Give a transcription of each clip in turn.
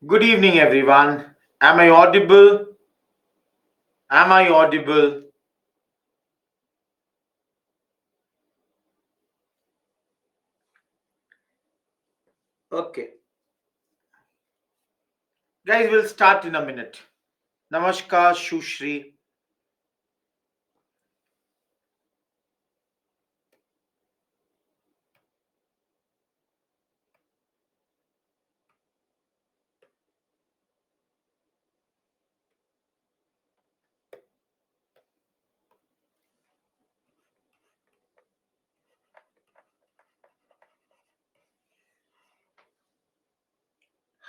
Good evening, everyone. Am I audible? Am I audible? Okay. Guys, we'll start in a minute. Namaskar, Shushri.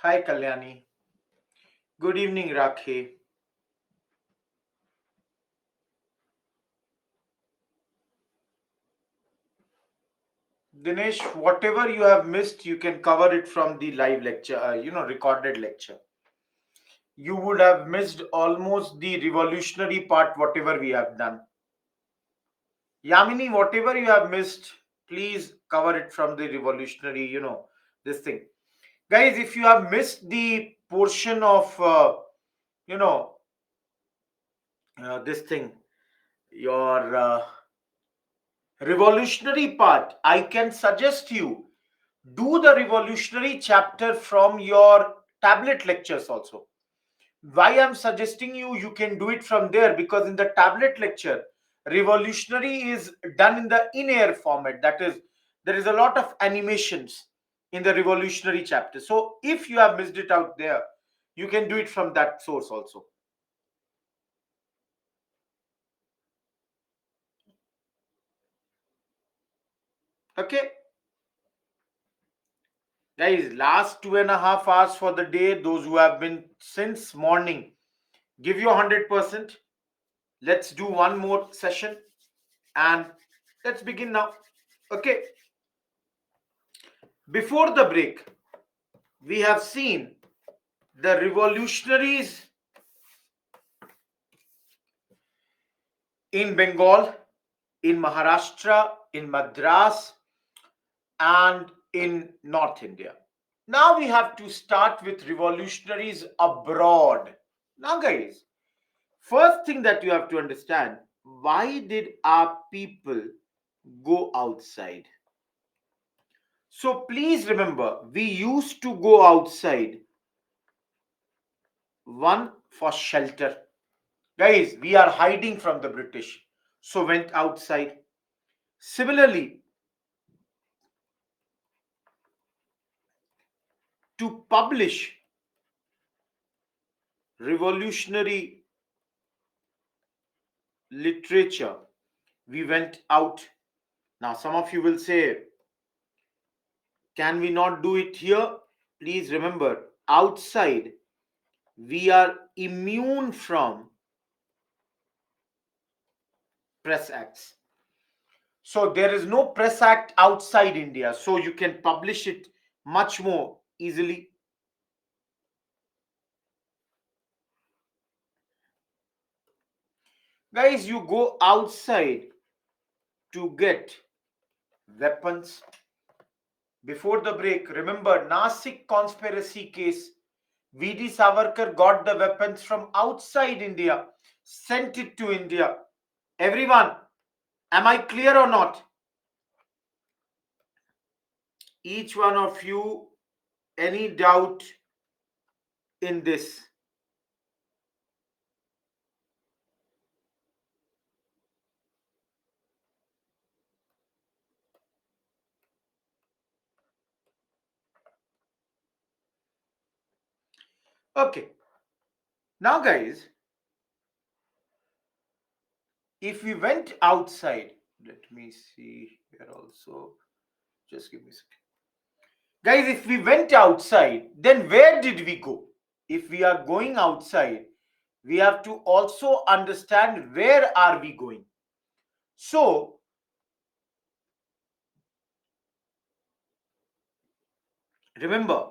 Hi, Kalyani. Good evening, Rakhi. Dinesh, whatever you have missed, you can cover it from the live lecture, recorded lecture. You would have missed almost the revolutionary part, whatever we have done. Yamini, whatever you have missed, please cover it from the revolutionary, this thing. Guys, if you have missed the portion of you know this thing, your revolutionary part, I can suggest you do the revolutionary chapter from your tablet lectures also. Why I'm suggesting you can do it from there, because in the tablet lecture, revolutionary is done in the in-air format. That is, there is a lot of animations in the revolutionary chapter. So if you have missed it out there, you can do it from that source also. Okay, guys, last 2.5 hours for the day, those who have been since morning, give you 100%. Let's do one more session and let's begin now. Okay, before the break, we have seen the revolutionaries in Bengal, in Maharashtra, in Madras, and in North India. Now we have to start with revolutionaries abroad. Now, guys, first thing that you have to understand, why did our people go outside? So please remember, we used to go outside, one, for shelter. Guys, we are hiding from the British, so went outside. Similarly, to publish revolutionary literature, we went out. Now, some of you will say, can we not do it here? Please remember, outside, we are immune from press acts. So, there is no press act outside India, so you can publish it much more easily. Guys, you go outside to get weapons. Before the break, remember Nasik conspiracy case. V.D. Savarkar got the weapons from outside India, sent it to India. Everyone, am I clear or not? Each one of you, any doubt in this? Okay. Now, guys, if we went outside, let me see here also. Just give me a second. Guys, if we went outside, then where did we go? If we are going outside, we have to also understand where are we going. So, remember,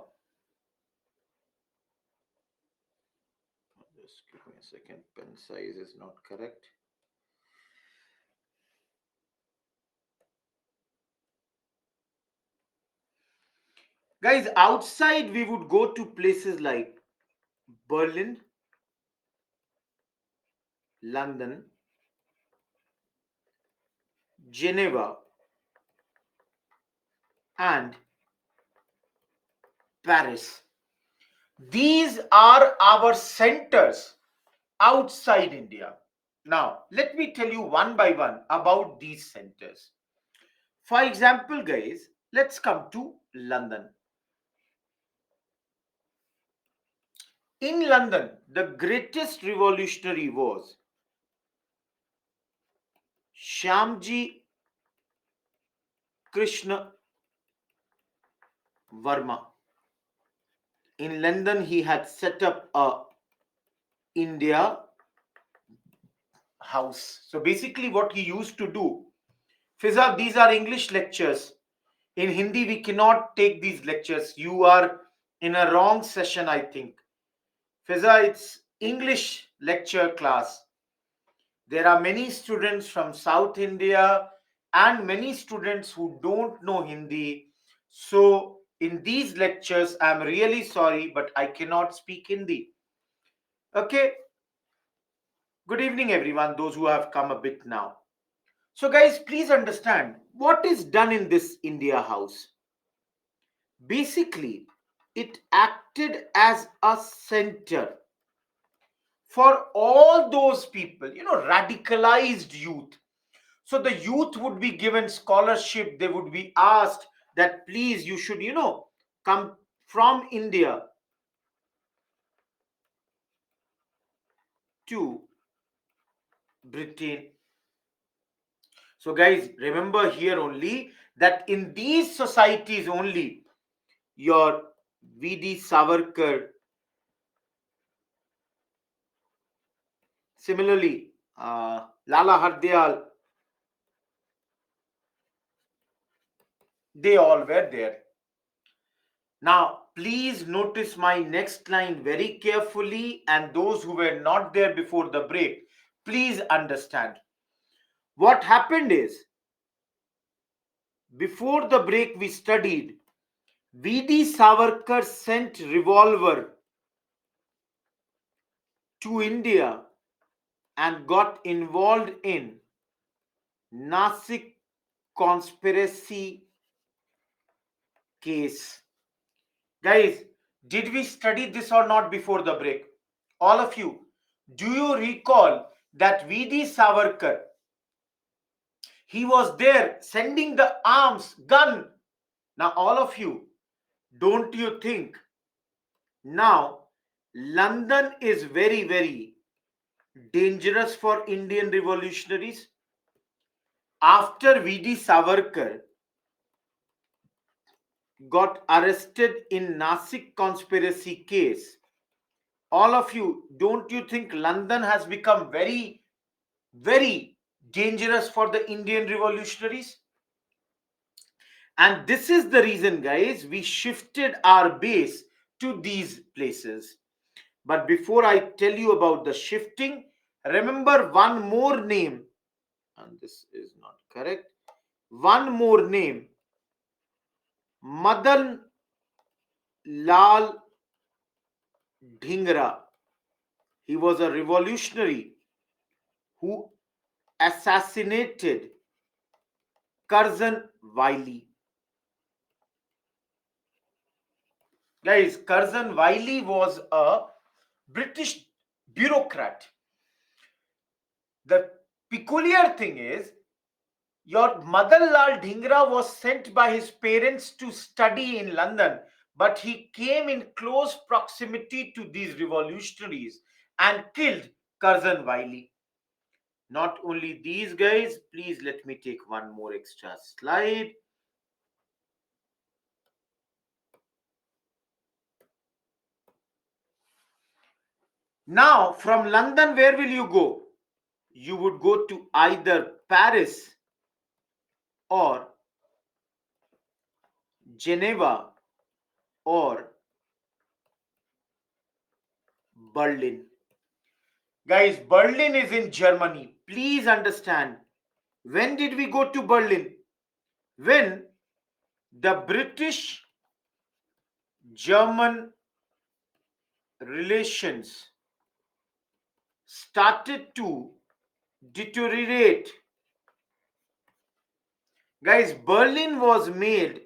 just give me a second, pen size is not correct. Guys, outside we would go to places like Berlin, London, Geneva, and Paris. These are our centers outside India. Now, let me tell you one by one about these centers. For example, guys, let's come to London. In London, the greatest revolutionary was Shyamji Krishna Verma. In London, he had set up a India house. So basically, what he used to do, Fiza, these are English lectures. In Hindi, we cannot take these lectures. You are in a wrong session, I think. Fiza, it's English lecture class. There are many students from South India and many students who don't know Hindi. So, in these lectures, I'm really sorry, but I cannot speak Hindi. Okay. Good evening, everyone, those who have come a bit now. So, guys, please understand what is done in this India house. Basically, it acted as a center for all those people, radicalized youth. So the youth would be given scholarship. They would be asked that please, you should, come from India to Britain. So, guys, remember here only that in these societies only, your V.D. Savarkar, similarly, Lala Hardayal, they all were there. Now, please notice my next line very carefully, and those who were not there before the break, please understand. What happened is, before the break, we studied V.D. Savarkar sent revolver to India and got involved in Nasik conspiracy case. Guys, did we study this or not before the break? All of you, do you recall that V.D. Savarkar, he was there sending the arms, gun? Now, all of you, don't you think now London is very, very dangerous for Indian revolutionaries? After V.D. Savarkar got arrested in Nasik conspiracy case, all of you, don't you think London has become very, very dangerous for the Indian revolutionaries? And this is the reason, guys, we shifted our base to these places. But before I tell you about the shifting, remember one more name, and this is not correct. One more name, Madan Lal Dhingra. He was a revolutionary who assassinated Curzon Wiley. Guys, Curzon Wiley was a British bureaucrat. The peculiar thing is, your Madan Lal Dhingra was sent by his parents to study in London, but he came in close proximity to these revolutionaries and killed Curzon Wiley. Not only these guys, please let me take one more extra slide. Now, from London, where will you go? You would go to either Paris or Geneva or Berlin. Guys, Berlin is in Germany. Please understand. When did we go to Berlin? When the British German relations started to deteriorate. Guys, Berlin was made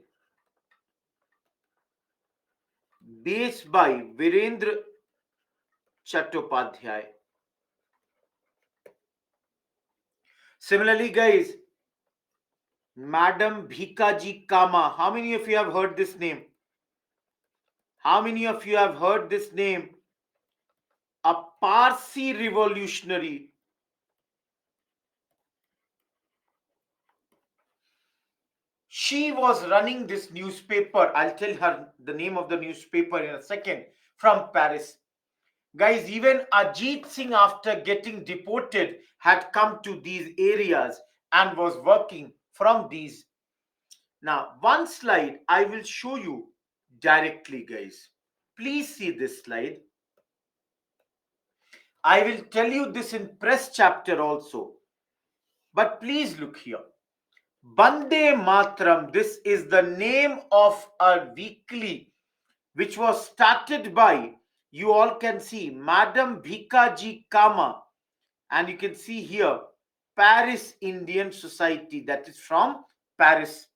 based by Virendra Chattopadhyay. Similarly, guys, Madam Bhikaji Kama. How many of you have heard this name? How many of you have heard this name? A Parsi revolutionary. She was running this newspaper. I'll tell her the name of the newspaper in a second, from Paris. Guys, even Ajit Singh, after getting deported, had come to these areas and was working from these. Now, one slide I will show you directly, guys. Please see this slide. I will tell you this in press chapter also. But please look here. Bande Matram, this is the name of a weekly which was started by, you all can see, Madam Bhikaji Kama. And you can see here, Paris Indian Society, that is from Paris.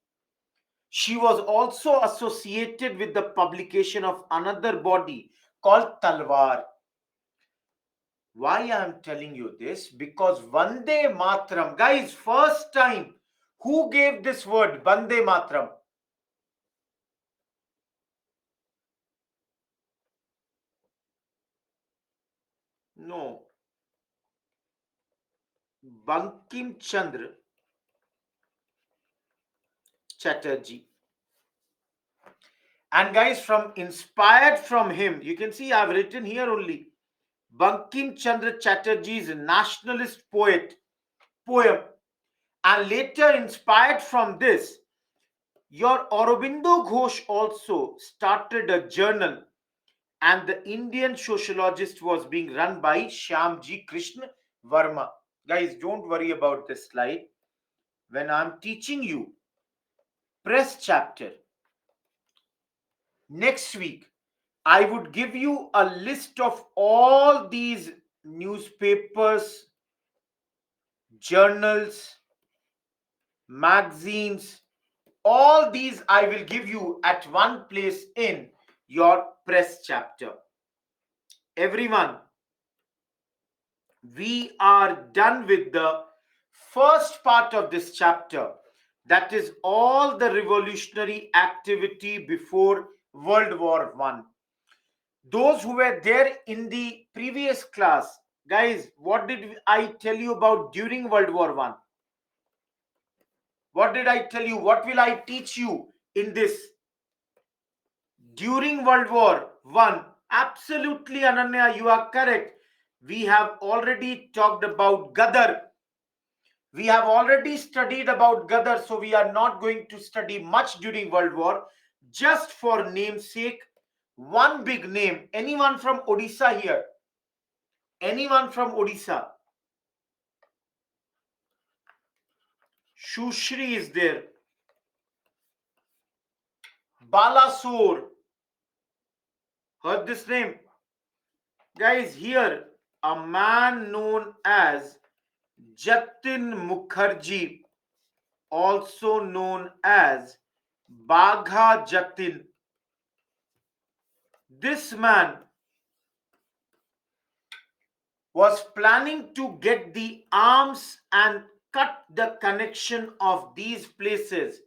She was also associated with the publication of another body called Talwar. Why I am telling you this? Because Vande Matram, guys, first time, who gave this word, Vande Matram? No. Bankim Chandra Chatterjee. And guys, from inspired from him, you can see I've written here only, Bankim Chandra Chatterjee's nationalist poem, and later inspired from this, your Aurobindo Ghosh also started a journal, and the Indian sociologist was being run by Shyamji Krishna Verma. Guys, don't worry about this slide. When I'm teaching you press chapter next week, I would give you a list of all these newspapers, journals, magazines, all these I will give you at one place in your press chapter. Everyone, we are done with the first part of this chapter, that is all the revolutionary activity before World War I. Those who were there in the previous class, guys, what did I tell you about during World War I? What did I tell you? What will I teach you in this? During World War I, absolutely, Ananya, you are correct. We have already talked about Gadar. We have already studied about Gadar, so we are not going to study much during World War. Just for namesake, one big name. Anyone from Odisha here? Anyone from Odisha? Shushri is there. Balasore. Heard this name? Guys, here, a man known as Jatin Mukherjee, also known as Bagha Jatin. This man was planning to get the arms and cut the connection of these places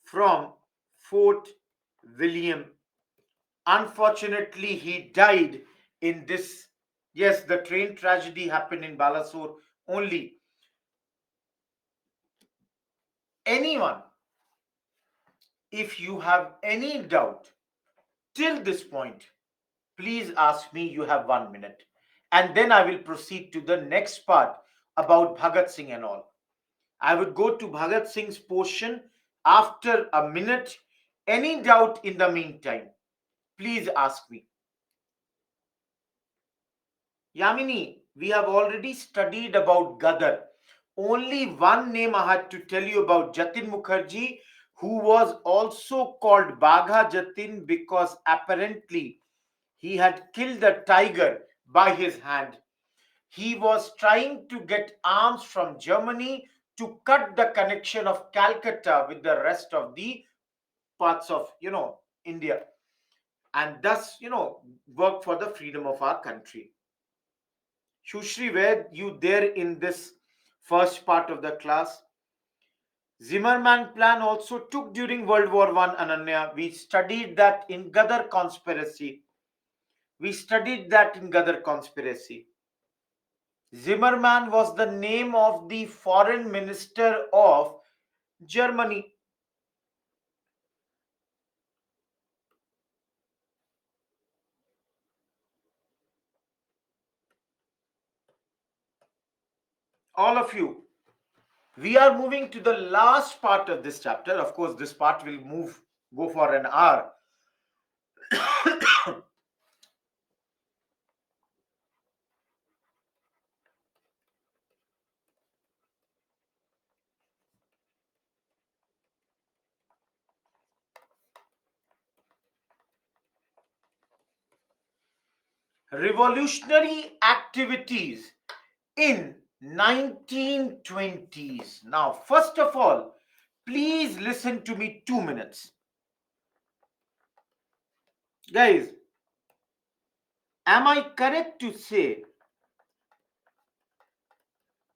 from Fort William. Unfortunately, he died in this. Yes, the train tragedy happened in Balasore only. Anyone, if you have any doubt till this point, please ask me. You have 1 minute. And then I will proceed to the next part about Bhagat Singh and all. I would go to Bhagat Singh's portion after a minute. Any doubt in the meantime, please ask me. Yamini, we have already studied about Gadar. Only one name I had to tell you about, Jatin Mukherjee, who was also called Bagha Jatin because apparently he had killed a tiger by his hand. He was trying to get arms from Germany to cut the connection of Calcutta with the rest of the parts of, India, and thus, work for the freedom of our country. Shushri, were you there in this first part of the class? Zimmerman plan also took during World War I, Ananya. We studied that in Gadar conspiracy. We studied that in Gadar conspiracy. Zimmerman was the name of the foreign minister of Germany. All of you, we are moving to the last part of this chapter. Of course, this part will go for an hour. Revolutionary activities in 1920s. Now, first of all, please listen to me 2 minutes. Guys, am I correct to say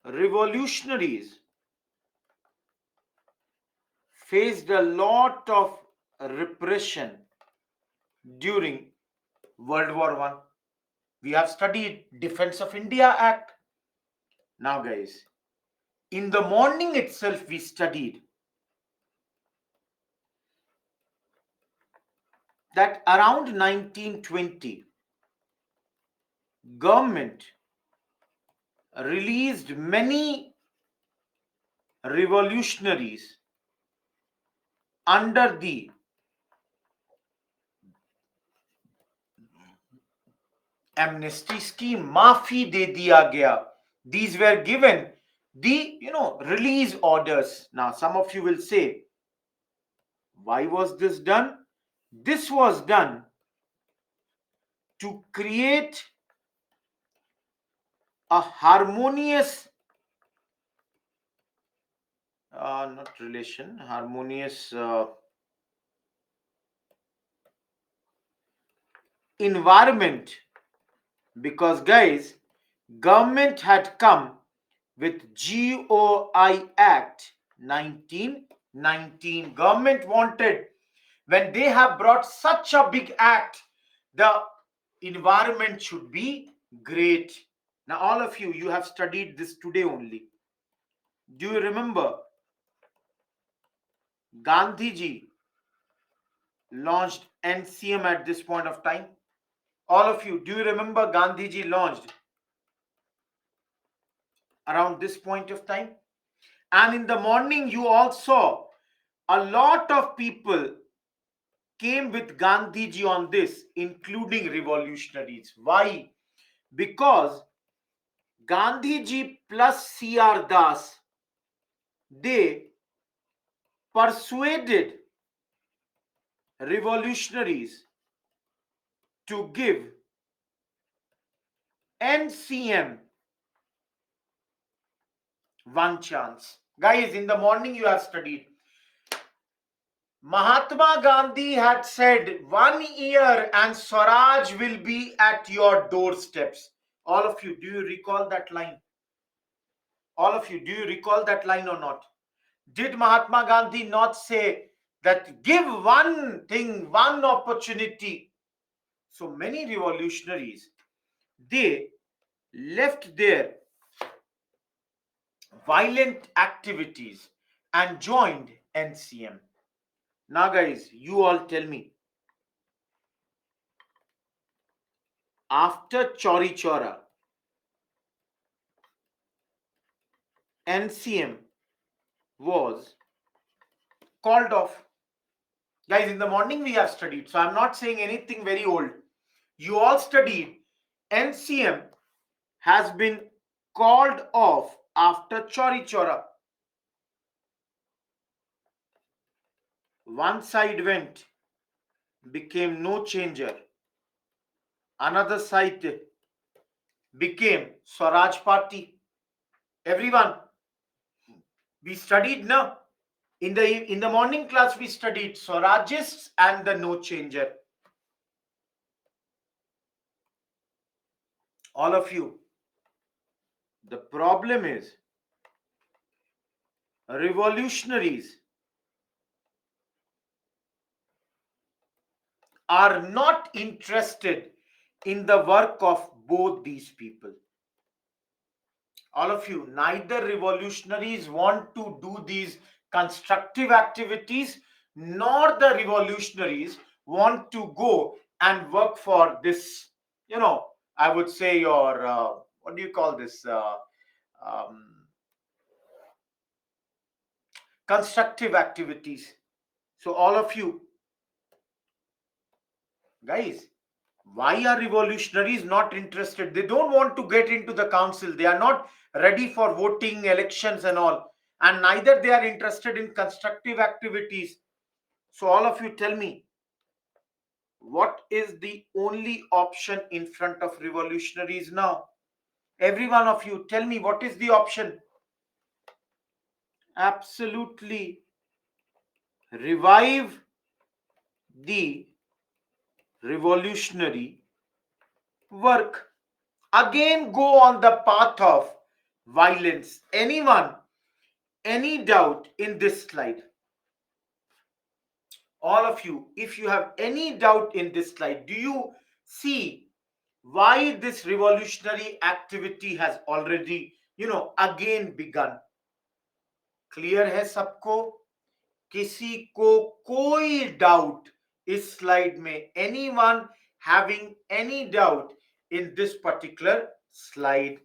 revolutionaries faced a lot of repression during World War I? We have studied Defense of India Act. Now, guys, in the morning itself, we studied that around 1920, government released many revolutionaries under the amnesty scheme. Maafi de diya gaya. These were given the release orders. Now some of you will say, why was this done? This was done to create a harmonious not relation, harmonious environment, because guys, government had come with GOI Act 1919. Government wanted, when they have brought such a big act, the environment should be great. Now all of you have studied this today only. Do you remember Gandhiji launched NCM at this point of time? All of you, do you remember Gandhiji launched around this point of time? And in the morning, you all saw a lot of people came with Gandhiji on this, including revolutionaries. Why? Because Gandhiji plus C.R. Das, they persuaded revolutionaries to give NCM one chance. Guys, in the morning you have studied. Mahatma Gandhi had said 1 year and Swaraj will be at your doorsteps. All of you, do you recall that line? All of you, do you recall that line or not? Did Mahatma Gandhi not say that give one thing, one opportunity? So many revolutionaries, they left their violent activities and joined NCM. Now guys, you all tell me, after Chauri Chaura, NCM was called off. Guys, in the morning we have studied, so I'm not saying anything very old. You all studied NCM has been called off after Chauri Chaura. One side went, became no changer. Another side became Swaraj Party. Everyone, we studied now. In the morning class, we studied Swarajists and the no changer. All of you. The problem is revolutionaries are not interested in the work of both these people. All of you, neither revolutionaries want to do these constructive activities, nor the revolutionaries want to go and work for this, I would say your, what do you call this? Um, Constructive activities. So, all of you, guys, why are revolutionaries not interested? They don't want to get into the council. They are not ready for voting, elections, and all. And neither they are interested in constructive activities. So, all of you tell me, what is the only option in front of revolutionaries now? Every one of you, tell me, what is the option? Absolutely revive the revolutionary work. Again, go on the path of violence. Anyone, any doubt in this slide? All of you, if you have any doubt in this slide, do you see why this revolutionary activity has already, again begun? Clear है सबको? किसी को कोई doubt इस slide में? Anyone having any doubt in this particular slide?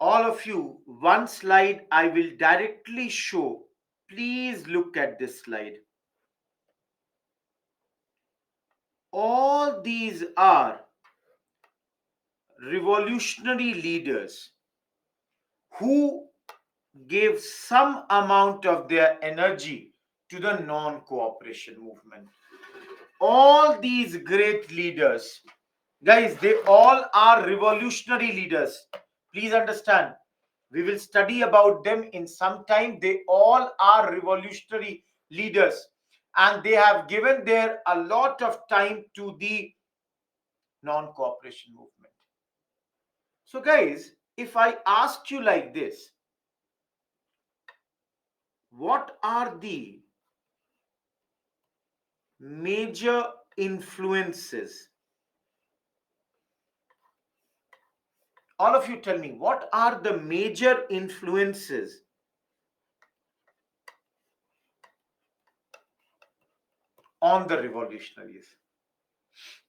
All of you, one slide I will directly show. Please look at this slide. All these are revolutionary leaders who gave some amount of their energy to the non-cooperation movement. All these great leaders, guys, they all are revolutionary leaders. Please understand, we will study about them in some time. They all are revolutionary leaders, and they have given their a lot of time to the non-cooperation movement. So, guys, if I ask you like this, what are the major influences? All of you tell me, what are the major influences on the revolutionaries?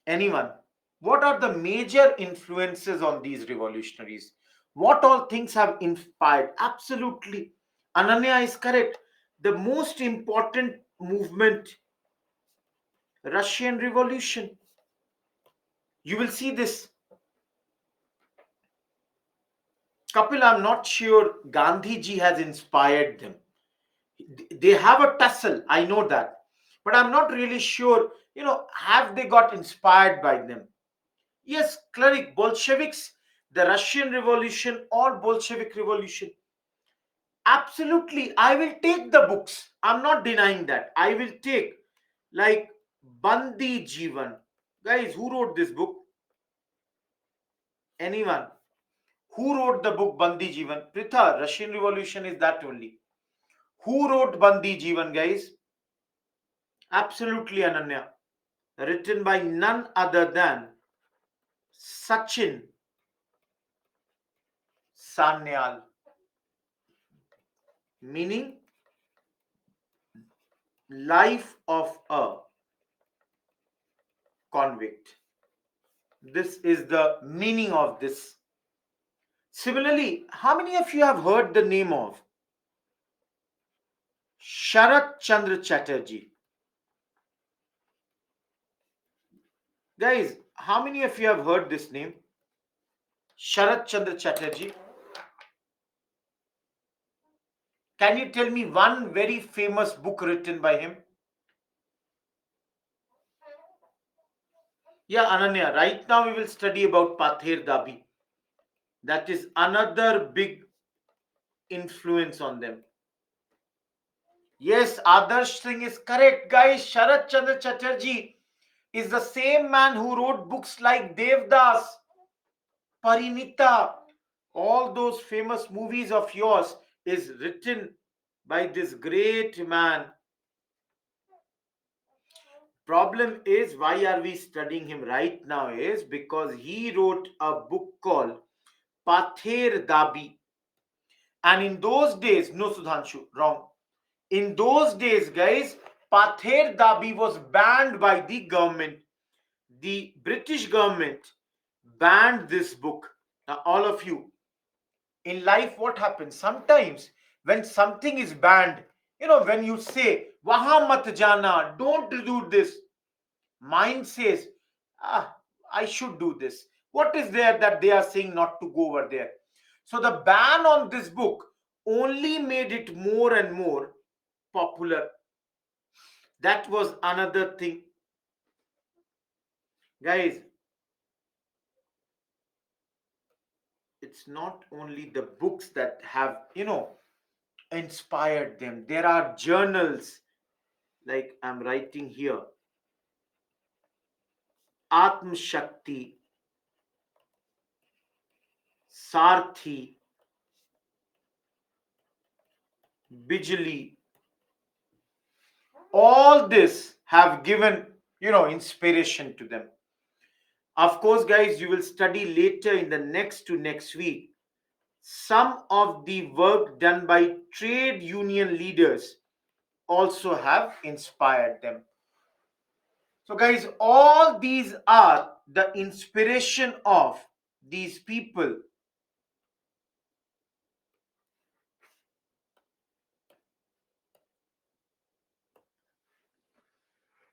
Anyone? What are the major influences on these revolutionaries? What all things have inspired? Absolutely. Ananya is correct. The most important movement, Russian Revolution. You will see this. Kapil, I'm not sure Gandhi ji has inspired them. They have a tussle, I know that. But I'm not really sure, have they got inspired by them? Yes, cleric, Bolsheviks, the Russian Revolution or Bolshevik Revolution. Absolutely, I will take the books. I'm not denying that. I will take, like, Bandi Jeevan. Guys, who wrote this book? Anyone? Who wrote the book Bandi Jeevan? Pritha, Russian Revolution is that only. Who wrote Bandi Jeevan, guys? Absolutely, Ananya. Written by none other than Sachin Sanyal, meaning life of a convict. This is the meaning of this. Similarly, how many of you have heard the name of Sharat Chandra Chatterjee? Guys, how many of you have heard this name? Sharat Chandra Chatterjee. Can you tell me one very famous book written by him? Yeah, Ananya, right now we will study about Pather Dabi. That is another big influence on them. Yes, Adarsh Singh is correct, guys. Sharat Chandra Chatterjee is the same man who wrote books like Devdas, Parinita. All those famous movies of yours is written by this great man. Problem is, why are we studying him right now is because he wrote a book called Pather Dabi. And in those days, no Sudhanshu, wrong. In those days, guys, Pather Dabi was banned by the government. The British government banned this book. Now, all of you, in life, what happens? Sometimes when something is banned, when you say, Waha mat jana, don't do this, mind says, I should do this. What is there that they are saying not to go over there? So the ban on this book only made it more and more popular. That was another thing. Guys, it's not only the books that have, inspired them. There are journals, like I'm writing here, Atm Shakti, Sarthi, Bijli. All this have given, inspiration to them. Of course, guys, you will study later in the next to next week some of the work done by trade union leaders also have inspired them. So, guys, all these are the inspiration of these people.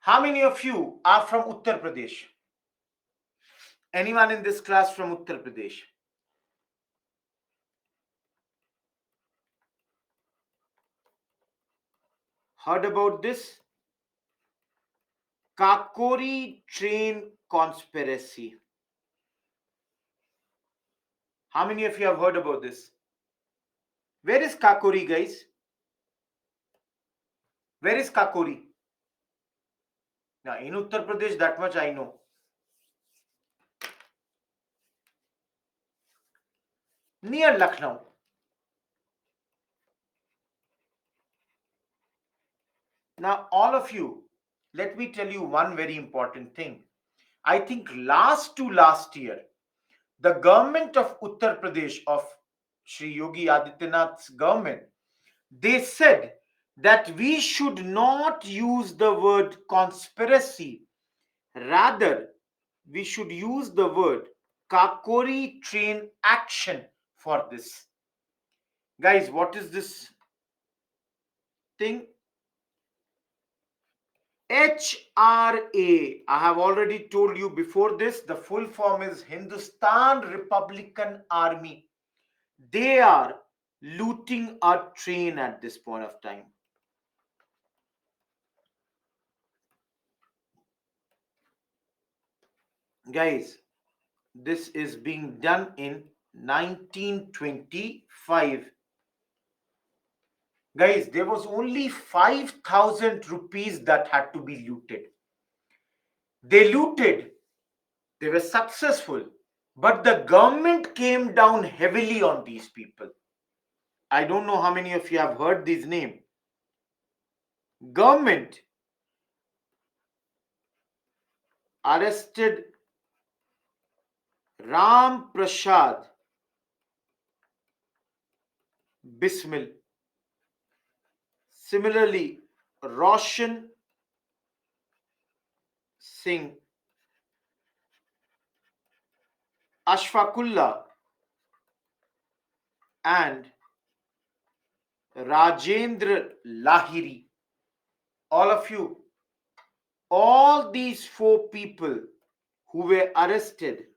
How many of you are from Uttar Pradesh? Anyone in this class from Uttar Pradesh? Heard about this? Kakori train conspiracy. How many of you have heard about this? Where is Kakori, guys? Where is Kakori? Now, in Uttar Pradesh, that much I know. Near Lucknow. Now, all of you, let me tell you one very important thing. I think last year, the government of Uttar Pradesh, of Sri Yogi Adityanath's government, they said that we should not use the word conspiracy. Rather, we should use the word Kakori train action for this. Guys, what is this thing? HRA. I have already told you before this, the full form is Hindustan Republican Army. They are looting a train at this point of time. Guys, this is being done in 1925. Guys, there was only 5,000 rupees that had to be looted. They looted, they were successful, but the government came down heavily on these people. I don't know how many of you have heard this name. Government arrested Ram Prasad Bismil. Similarly, Roshan Singh, Ashfaqullah, and Rajendra Lahiri. All of you, all these four people who were arrested,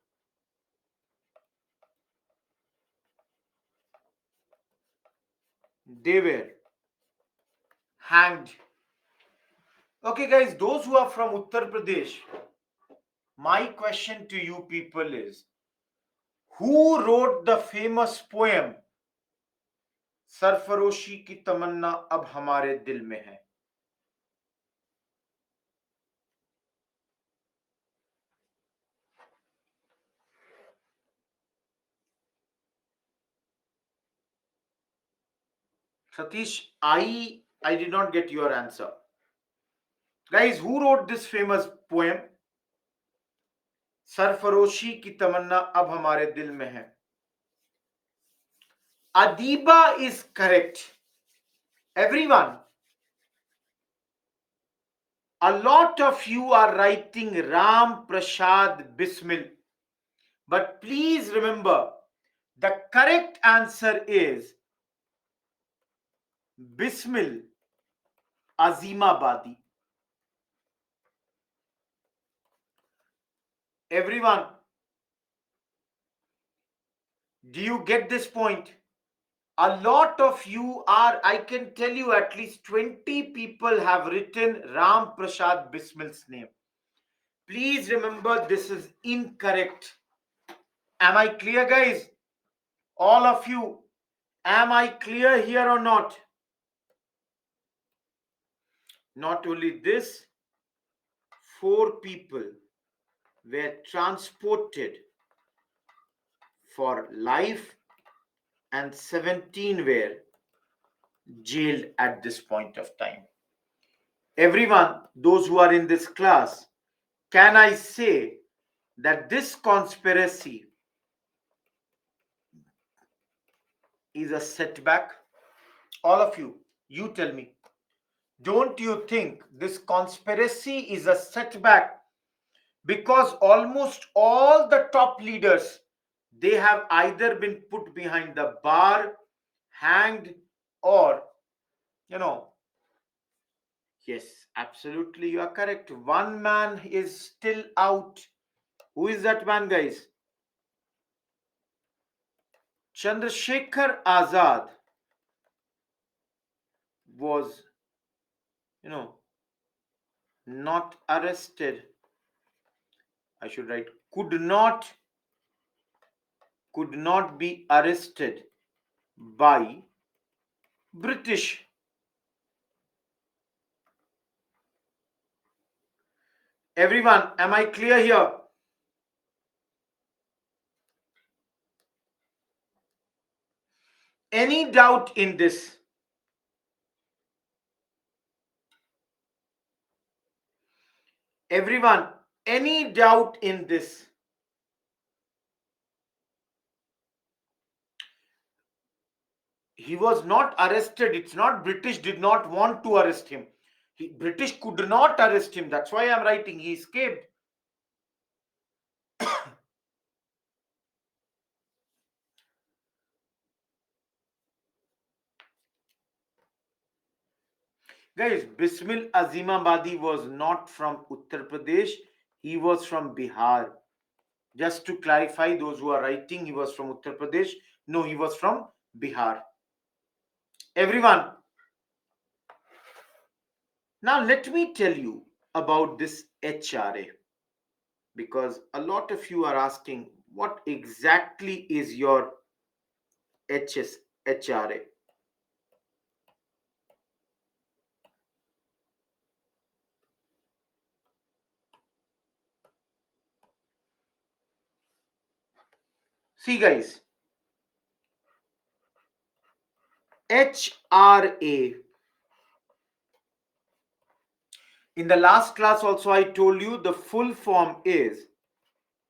they were hanged. Okay, guys, those who are from Uttar Pradesh, my question to you people is, who wrote the famous poem सरफरोशी की तमन्ना अब हमारे दिल में है? Satish, I did not get your answer. Guys, who wrote this famous poem सरफरोशी की तमन्ना अब हमारे दिल में है? Adiba is correct. Everyone, a lot of you are writing Ram Prasad Bismil. But please remember, the correct answer is Bismil Azimabadi. Everyone, do you get this point? A lot of you are, I can tell you at least 20 people have written Ram Prasad Bismil's name. Please remember, this is incorrect. Am I clear, guys? All of you, am I clear here or not? Not only this, 4 people were transported for life and 17 were jailed at this point of time. Everyone, those who are in this class, can I say that this conspiracy is a setback? All of you, you tell me. Don't you think this conspiracy is a setback? Because almost all the top leaders, they have either been put behind the bar, hanged, or, yes, absolutely, you are correct. One man is still out. Who is that man, guys? Chandrasekhar Azad was, not arrested. I should write could not be arrested by British. Everyone, am I clear here? Any doubt in this? Everyone, any doubt in this? He was not arrested. It's not British did not want to arrest him. British could not arrest him. That's why I'm writing. He escaped. Guys, Bismil Azimabadi was not from Uttar Pradesh. He was from Bihar. Just to clarify, those who are writing, he was from Uttar Pradesh. No, he was from Bihar. Everyone, now let me tell you about this HRA, because a lot of you are asking, what exactly is your HRA? See, guys, HRA. In the last class also I told you the full form is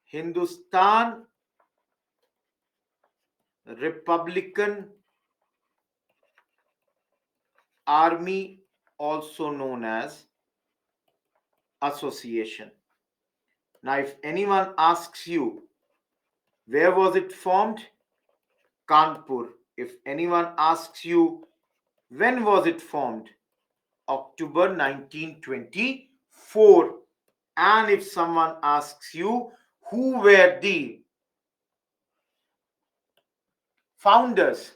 Hindustan Republican Army, also known as Association. Now, if anyone asks you, where was it formed? Kanpur. If anyone asks you, when was it formed? October 1924. And if someone asks you, who were the founders?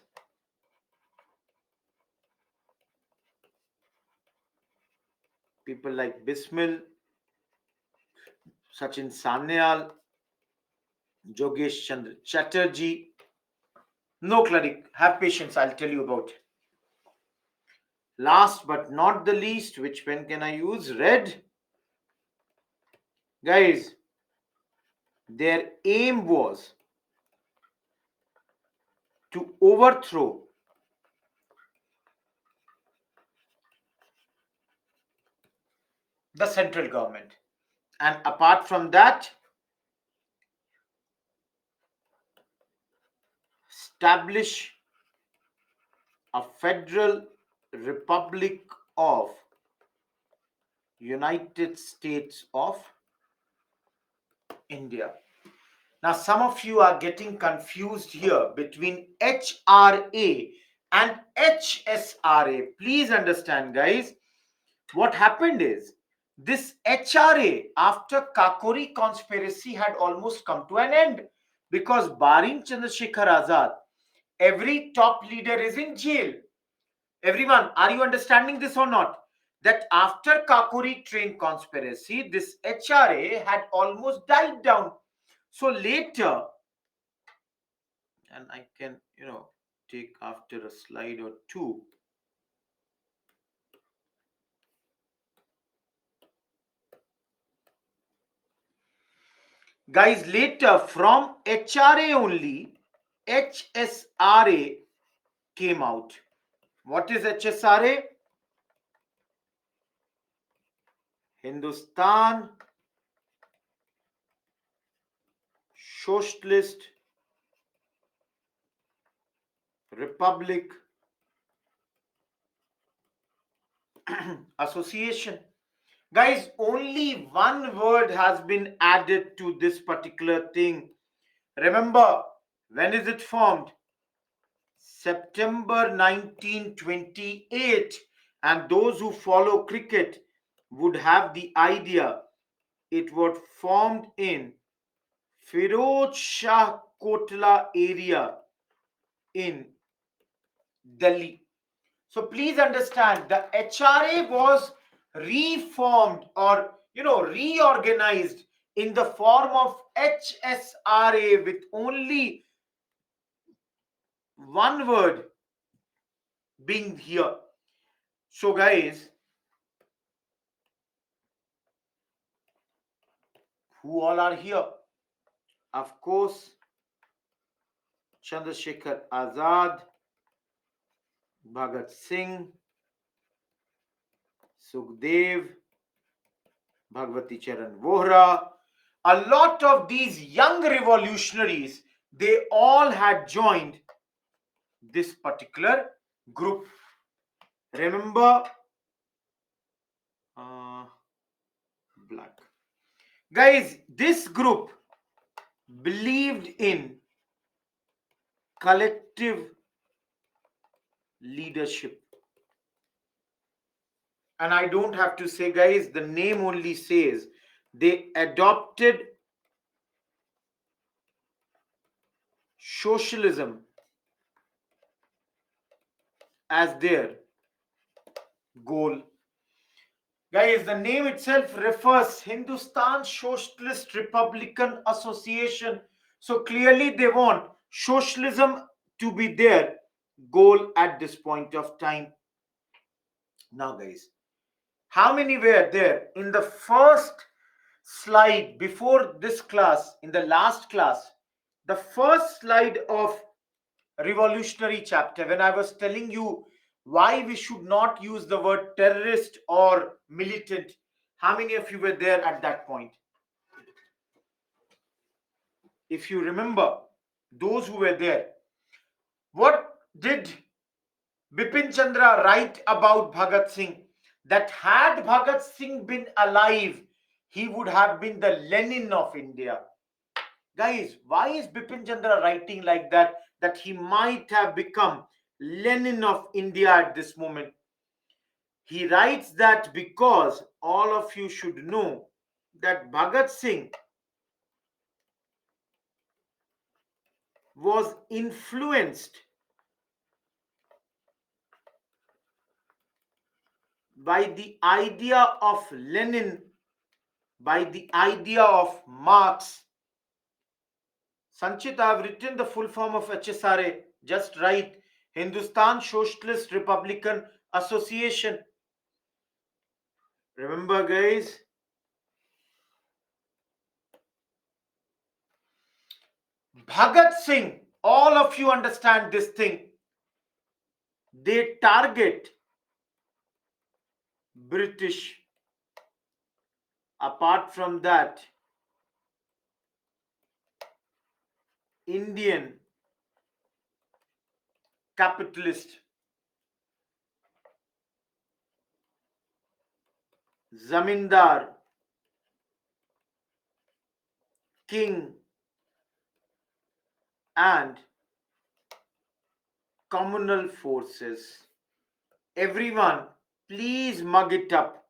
People like Bismil, Sachin Sanyal, Jogesh Chandra Chatterjee. No, Claric, have patience. I'll tell you about it. Last but not the least, which pen can I use? Red. Guys, their aim was to overthrow the central government. And apart from that, establish a federal republic of United States of India. Now, some of you are getting confused here between HRA and HSRA. Please understand, guys, what happened is this HRA after Kakori conspiracy had almost come to an end because barring Chandrasekhar Azad, every top leader is in jail. Everyone, are you understanding this or not? That after Kakori train conspiracy, this HRA had almost died down. So later, and I can, take after a slide or two. Guys, later from HRA only, HSRA came out. What is HSRA? Hindustan Socialist Republic Association. Guys, only one word has been added to this particular thing. Remember, when is it formed? September 1928. And those who follow cricket would have the idea it was formed in Firoz Shah Kotla area in Delhi. So please understand the HRA was reformed or reorganized in the form of HSRA with only one word being here. So guys, who all are here? Of course, Chandrasekhar Azad, Bhagat Singh, Sukhdev, Bhagwati Charan Vohra. A lot of these young revolutionaries, they all had joined this particular group. Remember, black. Guys, this group believed in collective leadership. And I don't have to say, guys, the name only says they adopted socialism as their goal. Guys, the name itself refers Hindustan Socialist Republican Association. So clearly they want socialism to be their goal at this point of time. Now, guys, how many were there in the first slide before this class, in the last class, the first slide of revolutionary chapter, when I was telling you why we should not use the word terrorist or militant? How many of you were there at that point? If you remember, those who were there, what did Bipin Chandra write about Bhagat Singh? That had Bhagat Singh been alive, he would have been the Lenin of India. Guys, why is Bipin Chandra writing like that? That he might have become Lenin of India at this moment. He writes that because all of you should know that Bhagat Singh was influenced by the idea of Lenin, by the idea of Marx. Sanchit, I have written the full form of HSRA. Just write Hindustan Socialist Republican Association. Remember, guys, Bhagat Singh, all of you understand this thing. They target British. Apart from that, Indian capitalist, zamindar, king, and communal forces. Everyone, please mug it up.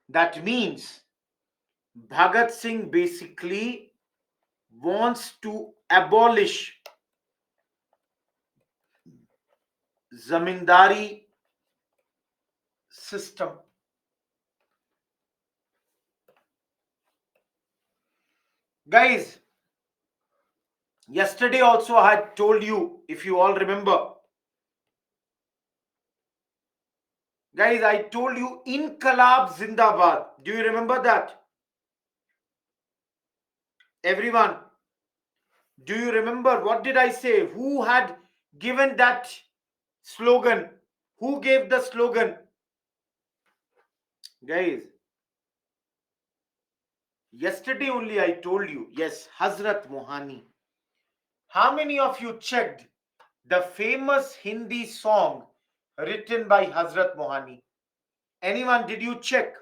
That means Bhagat Singh basically wants to abolish zamindari system. Guys, yesterday also I had told you, if you all remember, guys, I told you Inqilab Zindabad. Do you remember that? Everyone, do you remember what did I say? Who had given that slogan? Who gave the slogan? Guys, yesterday only I told you, yes, Hazrat Mohani. How many of you checked the famous Hindi song written by Hazrat Mohani? Anyone, did you check?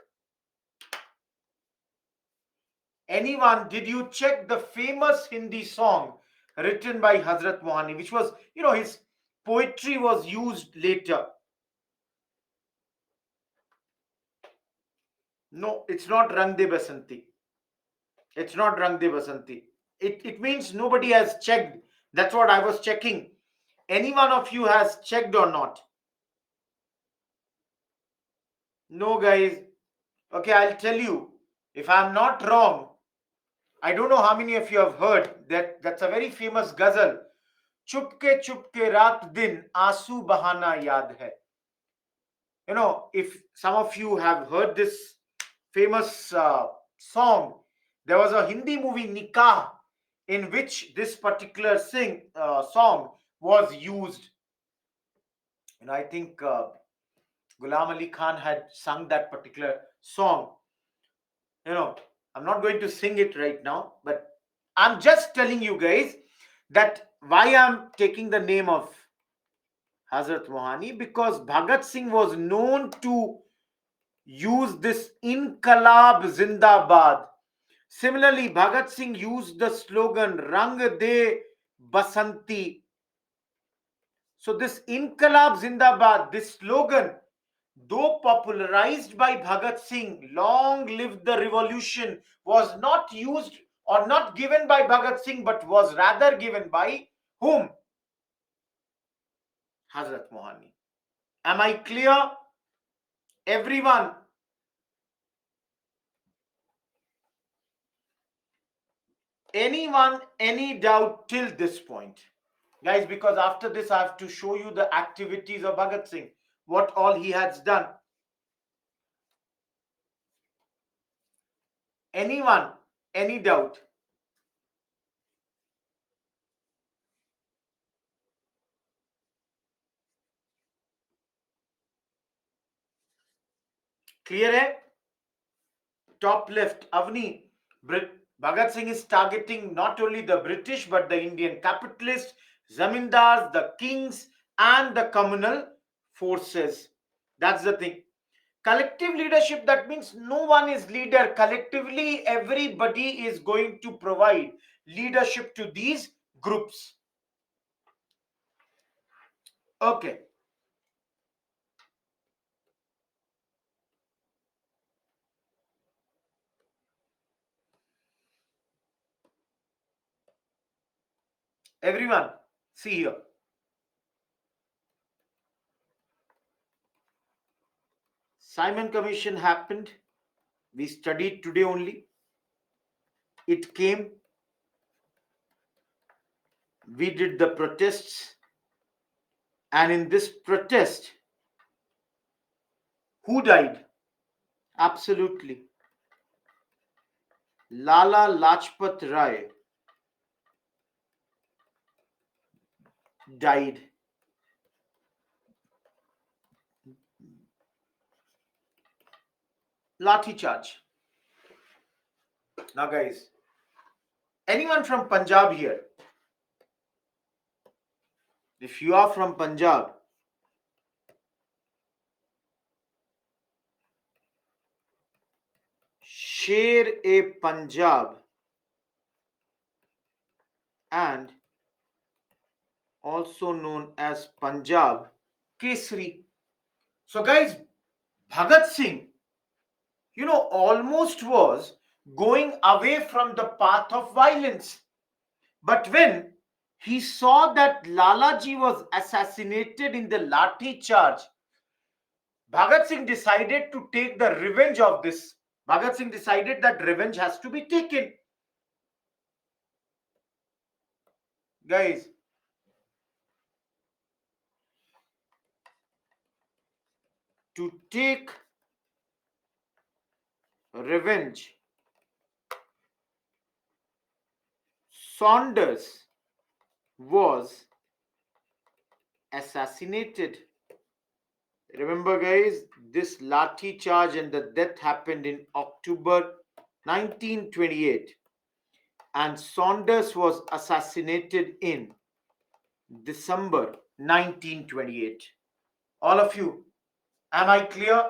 Anyone, did you check the famous Hindi song written by Hazrat Mohani, which was, his poetry was used later? No, it's not Rang De Basanti. It's not Rang De Basanti. It means nobody has checked. That's what I was checking. Any one of you has checked or not? No, guys. Okay, I'll tell you. If I'm not wrong, I don't know how many of you have heard that. That's a very famous ghazal. Chupke chupke raat din आंसू बहाना याद है. If some of you have heard this famous song, there was a Hindi movie Nikah in which this particular song was used. I think Ghulam Ali Khan had sung that particular song. I'm not going to sing it right now, but I'm just telling you guys that why I'm taking the name of Hazrat Mohani, because Bhagat Singh was known to use this Inqilab Zindabad. Similarly, Bhagat Singh used the slogan Rang De Basanti. So this Inqilab Zindabad, this slogan, though popularized by Bhagat Singh, long live the revolution, was not used or not given by Bhagat Singh, but was rather given by whom? Hazrat Mohani. Am I clear? Everyone, anyone, any doubt till this point? Guys, because after this I have to show you the activities of Bhagat Singh, what all he has done. Anyone, any doubt? Clear hai? Top left, Avni. Bhagat Singh is targeting not only the British but the Indian capitalists, zamindars, the kings, and the communal forces. That's the thing. Collective leadership, that means no one is leader. Collectively, everybody is going to provide leadership to these groups. Okay. Everyone, see here. Simon Commission happened. We studied today only. It came. We did the protests. And in this protest, who died? Absolutely. Lala Lajpat Rai died. Lathi charge. Now, guys, anyone from Punjab here? If you are from Punjab, Sher-e-Punjab and also known as Punjab Kesari. So, guys, Bhagat Singh, almost was going away from the path of violence. But when he saw that Lalaji was assassinated in the Lathi charge, Bhagat Singh decided to take the revenge of this. Bhagat Singh decided that revenge has to be taken. Guys, to take revenge, Saunders was assassinated. Remember, guys, this Lathi charge and the death happened in October 1928, and Saunders was assassinated in December 1928. All of you, am I clear?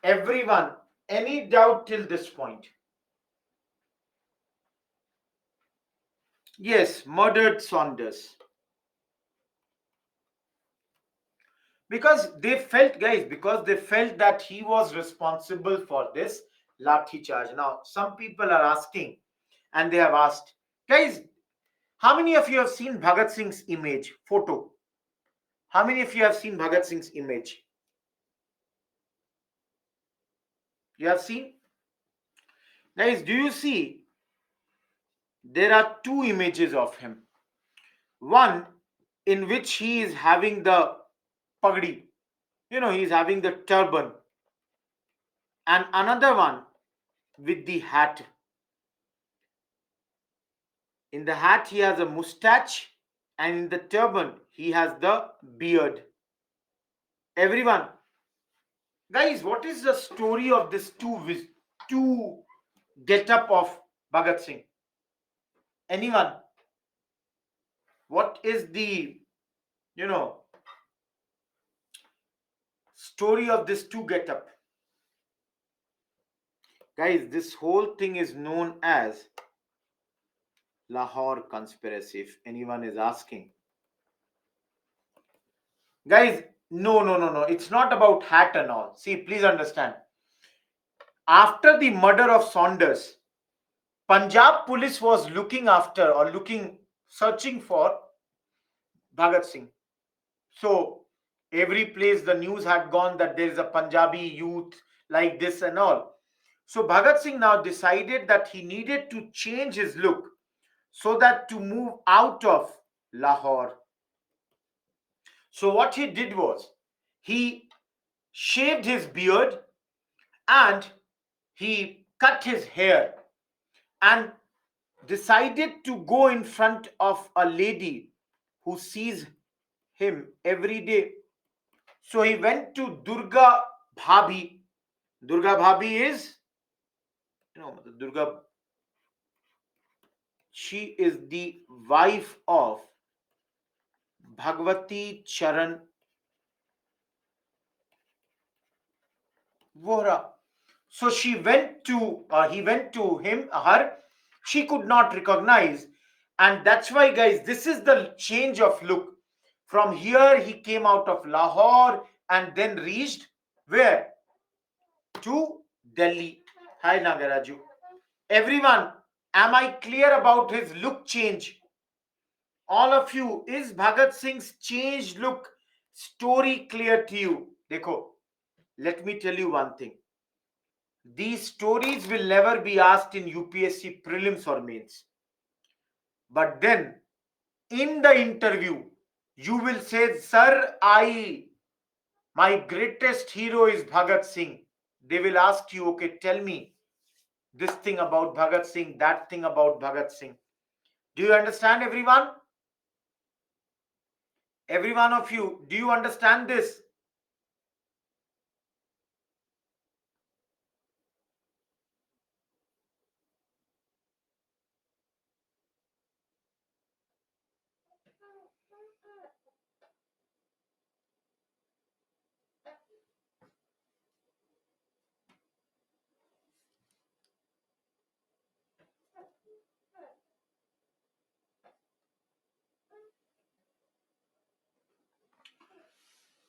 Everyone, any doubt till this point? Yes, murdered Saunders. Because they felt, guys, because they felt that he was responsible for this Lathi charge. Now, some people are asking, and they have asked, guys, how many of you have seen Bhagat Singh's image, photo? How many of you have seen Bhagat Singh's image? You have seen? Guys, do you see? There are two images of him. One in which he is having the pagdi, he's having the turban, and another one with the hat. In the hat, he has a mustache, and in the turban, he has the beard. Everyone, guys, what is the story of this two get up of Bhagat Singh? Anyone? What is the story of this two get up? Guys, this whole thing is known as Lahore conspiracy, if anyone is asking. Guys, no. It's not about hat and all. See, please understand. After the murder of Saunders, Punjab police was looking after or searching for Bhagat Singh. So, every place the news had gone that there is a Punjabi youth like this and all. So, Bhagat Singh now decided that he needed to change his look so that to move out of Lahore. So what he did was he shaved his beard and he cut his hair and decided to go in front of a lady who sees him every day. So he went to Durga Bhabhi. Durga Bhabhi is, Durga, she is the wife of Bhagwati Charan Vohra. So he went to her. She could not recognize, and that's why, guys, this is the change of look. From here, he came out of Lahore and then reached where? To Delhi. Hi, Nagaraju. Everyone, am I clear about his look change? all of you, is Bhagat Singh's changed look story clear to you? Dekho, let me tell you one thing. These stories will never be asked in UPSC prelims or mains. But then, in the interview, you will say, Sir, my greatest hero is Bhagat Singh. They will ask you, okay, tell me this thing about Bhagat Singh, that thing about Bhagat Singh. Do you understand, everyone? Every one of you, do you understand this?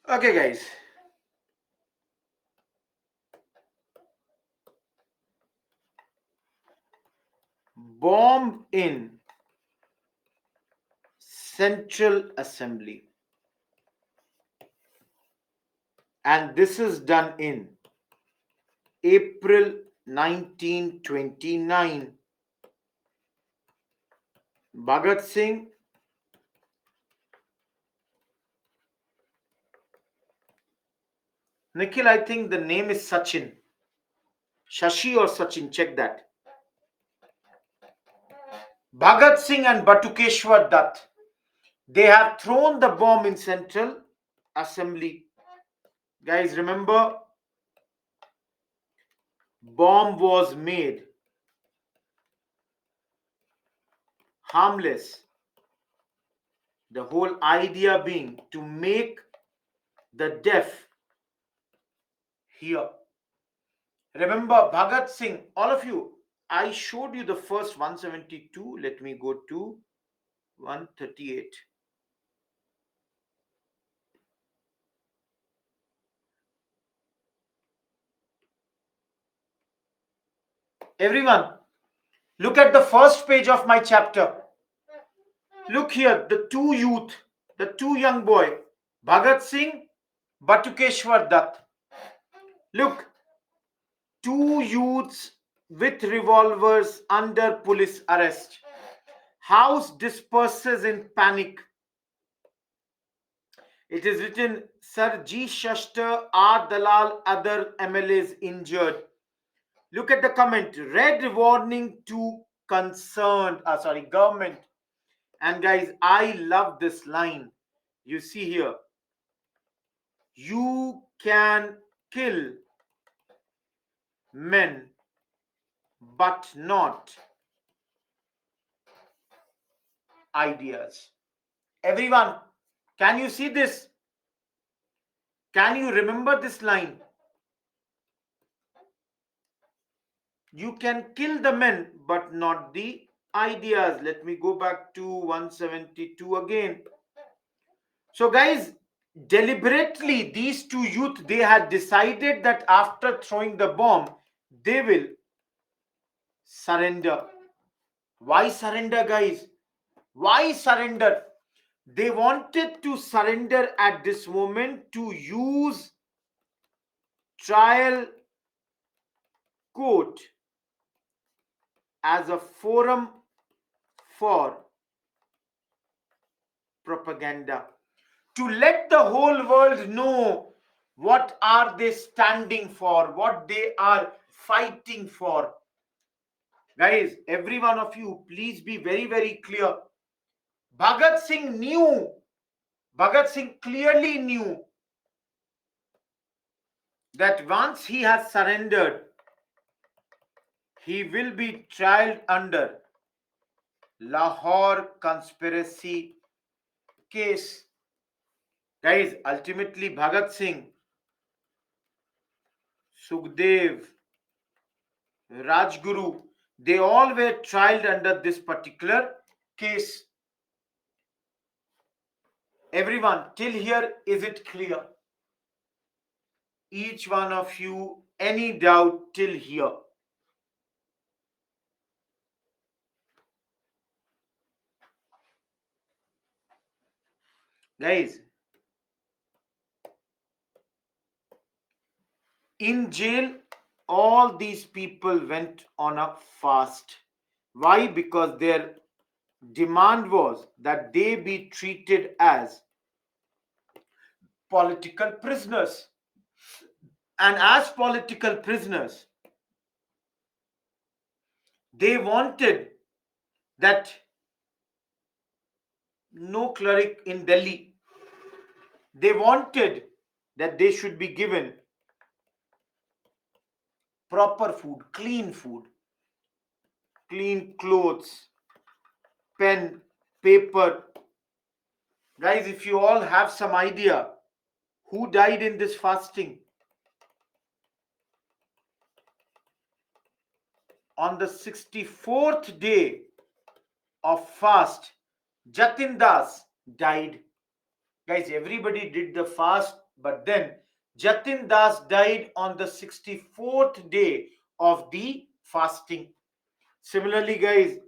Okay, guys. Bomb in Central Assembly. And this is done in April 1929. Bhagat Singh, Nikhil, I think the name is Sachin. Shashi or Sachin, check that. Bhagat Singh and Batukeshwar Dutt, they have thrown the bomb in Central Assembly. Guys, remember, bomb was made harmless. The whole idea being to make the deaf hear. Remember, Bhagat Singh, all of you, I showed you the first 172. Let me go to 138. Everyone, look at the first page of my chapter. Look here, the two youth, the two young boy, Bhagat Singh, Batukeshwar Dutt. Look, two youths with revolvers under police arrest. House disperses in panic. It is written, Sir G. Shashtar, R. Dalal, other MLAs injured. Look at the comment. Red warning to government. And guys, I love this line. You see here. You can kill men, but not ideas. Everyone, can you see this? Can you remember this line? You can kill the men, but not the ideas. Let me go back to 172 again. So, guys, deliberately, these two youth, they had decided that after throwing the bomb, they will surrender. Why surrender, guys? Why surrender? They wanted to surrender at this moment to use trial court as a forum for propaganda, to let the whole world know what are they standing for, what they are fighting for. Guys, every one of you, please be very, very clear. Bhagat Singh knew, Bhagat Singh clearly knew that once he has surrendered, he will be tried under Lahore conspiracy case. Guys, ultimately Bhagat Singh, Sukhdev, Rajguru, they all were tried under this particular case. Everyone, till here, is it clear? Each one of you, any doubt till here? Guys, in jail, all these people went on a fast. Why? Because their demand was that they be treated as political prisoners. And as political prisoners, they wanted that no cleric in Delhi, they wanted that they should be given proper food, clean clothes, pen, paper. Guys, if you all have some idea who died in this fasting, on the 64th day of fast, Jatin Das died. Guys, everybody did the fast, but then Jatin Das died on the 64th day of the fasting. Similarly, guys,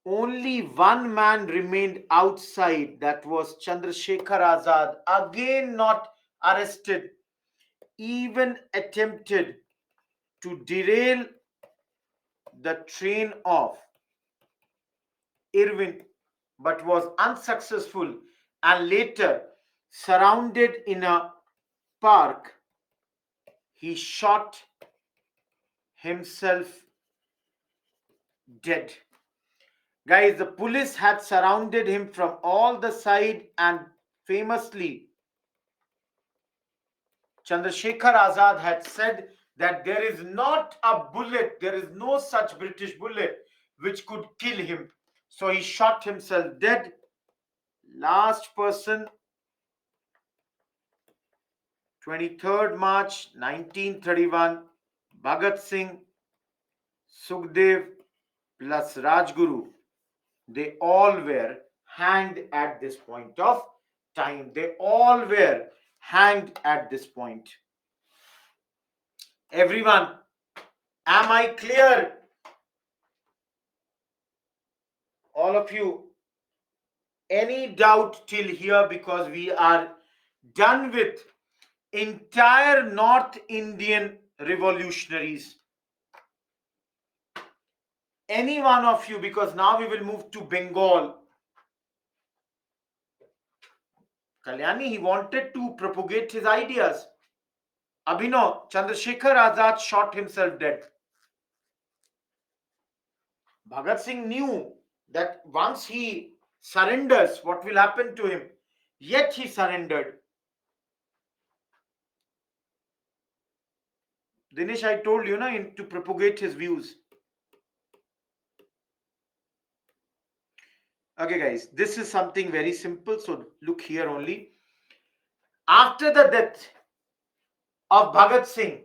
only one man remained outside, that was Chandrasekhar Azad, again not arrested, even attempted to derail the train of Irwin, but was unsuccessful and later surrounded in a park. He shot himself dead. Guys, the police had surrounded him from all the side, and famously Chandrasekhar Azad had said that there is not a bullet, there is no such British bullet which could kill him. So he shot himself dead. Last person, 23rd March 1931, Bhagat Singh, Sukhdev plus Rajguru, they all were hanged at this point of time. They all were hanged at this point. Everyone, am I clear? All of you, any doubt till here? Because we are done with entire North Indian revolutionaries. Any one of you, because now we will move to Bengal. Kalyani, he wanted to propagate his ideas. Abhinav, Chandrasekhar Azad shot himself dead. Bhagat Singh knew that once he surrenders, what will happen to him? Yet he surrendered. Dinesh, I told you, to propagate his views. Okay, guys, this is something very simple. So look here only. After the death of Bhagat Singh,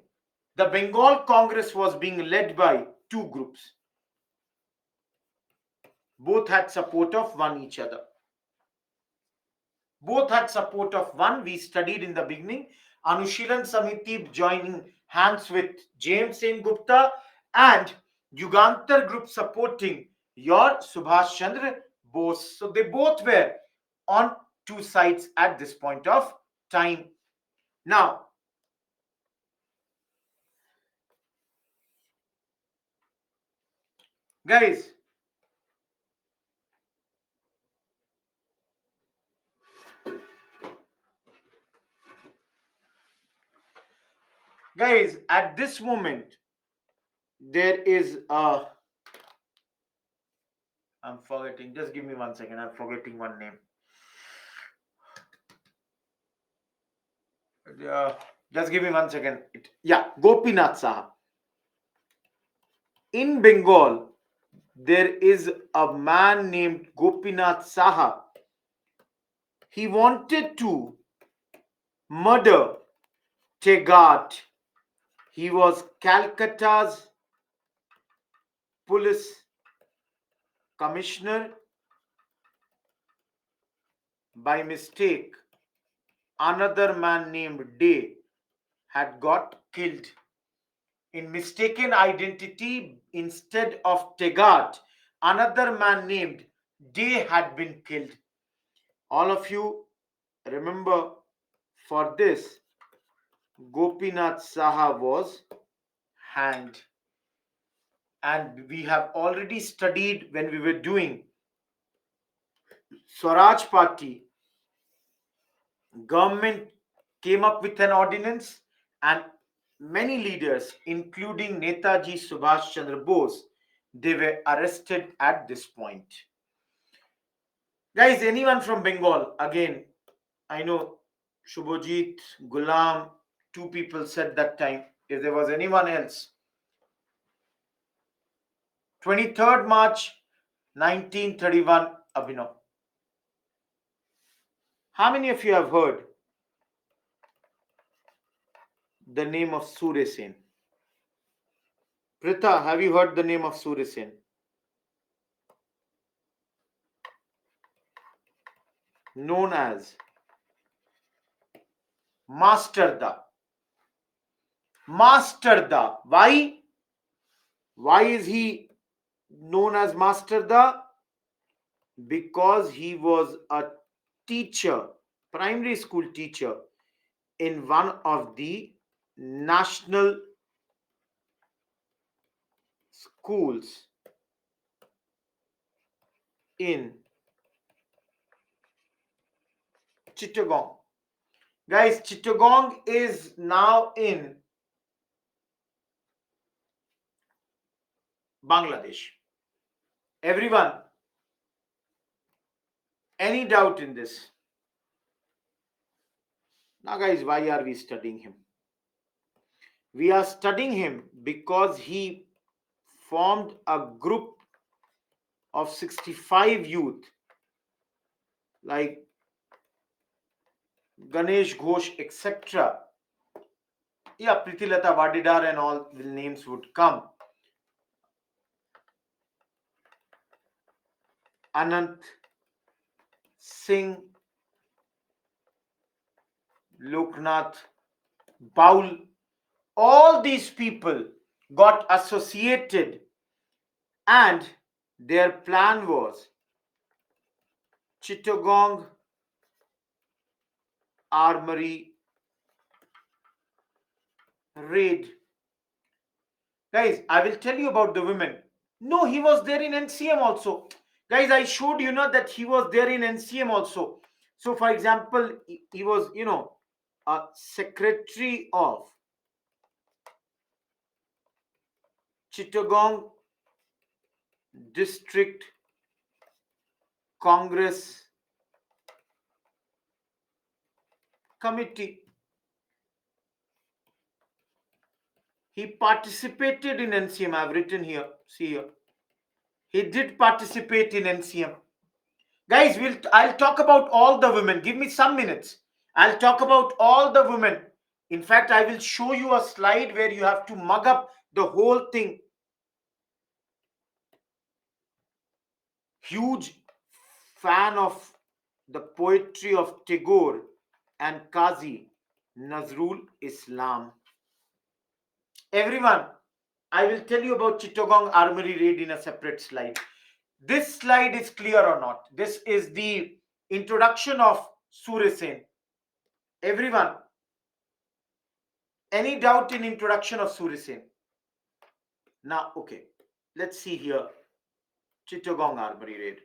the Bengal Congress was being led by two groups. Both had support of one each other. Both had support of one. We studied in the beginning. Anushilan Samiti joining hands with James Sen Gupta, and Yugantar group supporting your Subhash Chandra Bose. So they both were on two sides at this point of time. Now, guys, at this moment, there is a, I'm forgetting, just give me 1 second, I'm forgetting one name. Just give me 1 second. Gopinath Saha. In Bengal, there is a man named Gopinath Saha. He wanted to murder Tegat. He was Calcutta's police commissioner. By mistake, another man named Day had got killed. In mistaken identity, instead of Tegat, another man named Day had been killed. All of you remember, for this, Gopinath Saha was hanged. And we have already studied when we were doing Swaraj Party, government came up with an ordinance, and many leaders, including Netaji Subhash Chandra Bose, they were arrested at this point. Guys, anyone from Bengal? Again, I know Shubhajit, Gulam, two people said that time. If there was anyone else, 23rd March 1931, Abhinav. How many of you have heard the name of Surya Sen? Pritha, have you heard the name of Surya Sen? Known as Master Da. Master Da. Why? Why is he known as Master Da? Because he was a teacher, primary school teacher, in one of the national schools in Chittagong. Guys, Chittagong is now in Bangladesh. Everyone, any doubt in this? Now, guys, why are we studying him? We are studying him because he formed a group of 65 youth like Ganesh Ghosh, etc. Yeah, Pritilata Vadidar and all the names would come. Anant Singh, Loknath, Baul, all these people got associated, and their plan was Chittagong Armory raid. Guys, I will tell you about the women. No, he was there in NCM also. Guys, I showed you know that he was there in NCM also. So, for example, he was, a secretary of Chittagong District Congress Committee. He participated in NCM. I've written here. See here. He did participate in NCM. Guys, I'll talk about all the women. Give me some minutes. I'll talk about all the women. In fact, I will show you a slide where you have to mug up the whole thing. Huge fan of the poetry of Tagore and Qazi Nazrul Islam. Everyone, I will tell you about Chittagong Armory raid in a separate slide. This slide is clear or not? This is the introduction of Surya Sen. Everyone, any doubt in introduction of Surya Sen? Now, okay, let's see here. Chittagong Armory raid.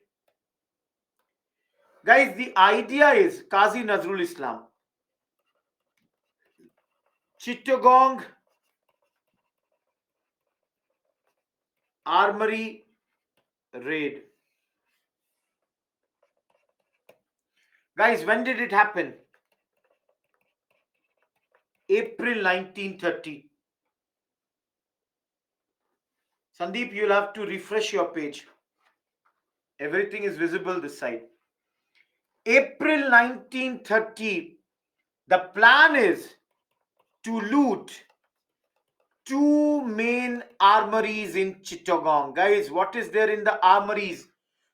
Guys, the idea is Qazi Nazrul Islam. Chittagong Armory raid. Guys, when did it happen? April 1930. Sandeep, you'll have to refresh your page. Everything is visible this side. April 1930. The plan is to loot two main armories in Chittagong. Guys, what is there in the armories?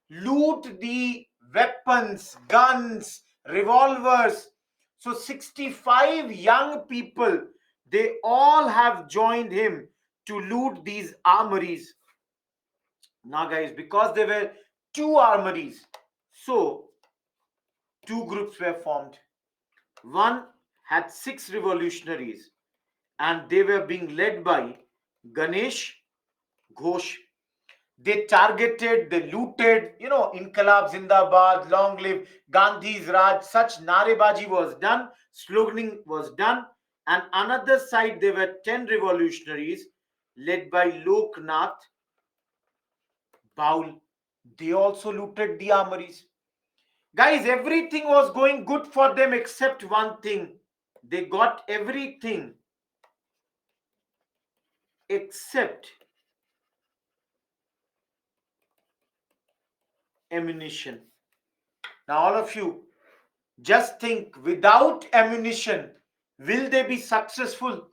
Loot the weapons, guns, revolvers. So 65 young people, they all have joined him to loot these armories. Now, guys, because there were two armories, so two groups were formed. One had 6 revolutionaries, and they were being led by Ganesh Ghosh. They targeted, they looted, Inqilab Zindabad, long live Gandhi's Raj. Such narebaji was done, sloganing was done. And another side, there were 10 revolutionaries led by Loknath Baul. They also looted the armories. Guys, everything was going good for them except one thing. They got everything except ammunition. Now, all of you, just think, without ammunition, will they be successful?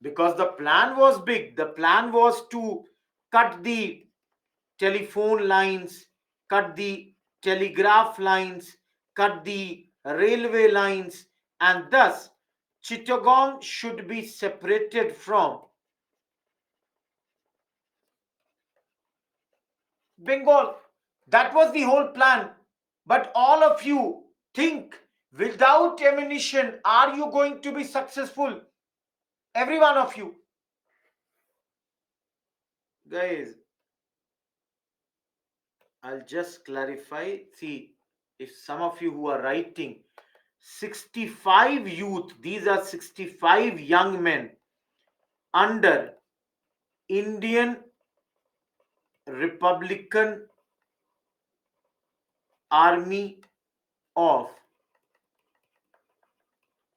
Because the plan was big. The plan was to cut the telephone lines, cut the telegraph lines, cut the railway lines, and thus Chittagong should be separated from Bengal. That was the whole plan. But all of you think, without ammunition, are you going to be successful? Every one of you. Guys, I'll just clarify. See, if some of you who are writing, 65 youth, these are 65 young men under Indian Republican Army of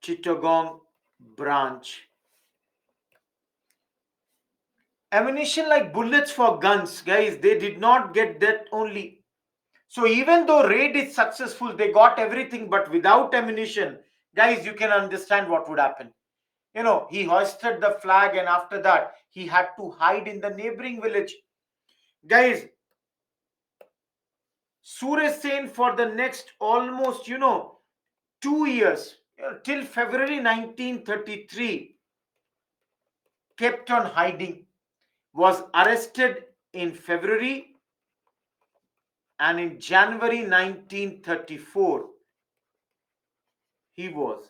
Chittagong branch. Ammunition like bullets for guns, guys, they did not get that only. So even though raid is successful, they got everything, but without ammunition, guys, you can understand what would happen. He hoisted the flag, and after that, he had to hide in the neighboring village. Guys, Suresh Sen for the next almost, 2 years, till February 1933, kept on hiding, was arrested in February, and in January 1934, he was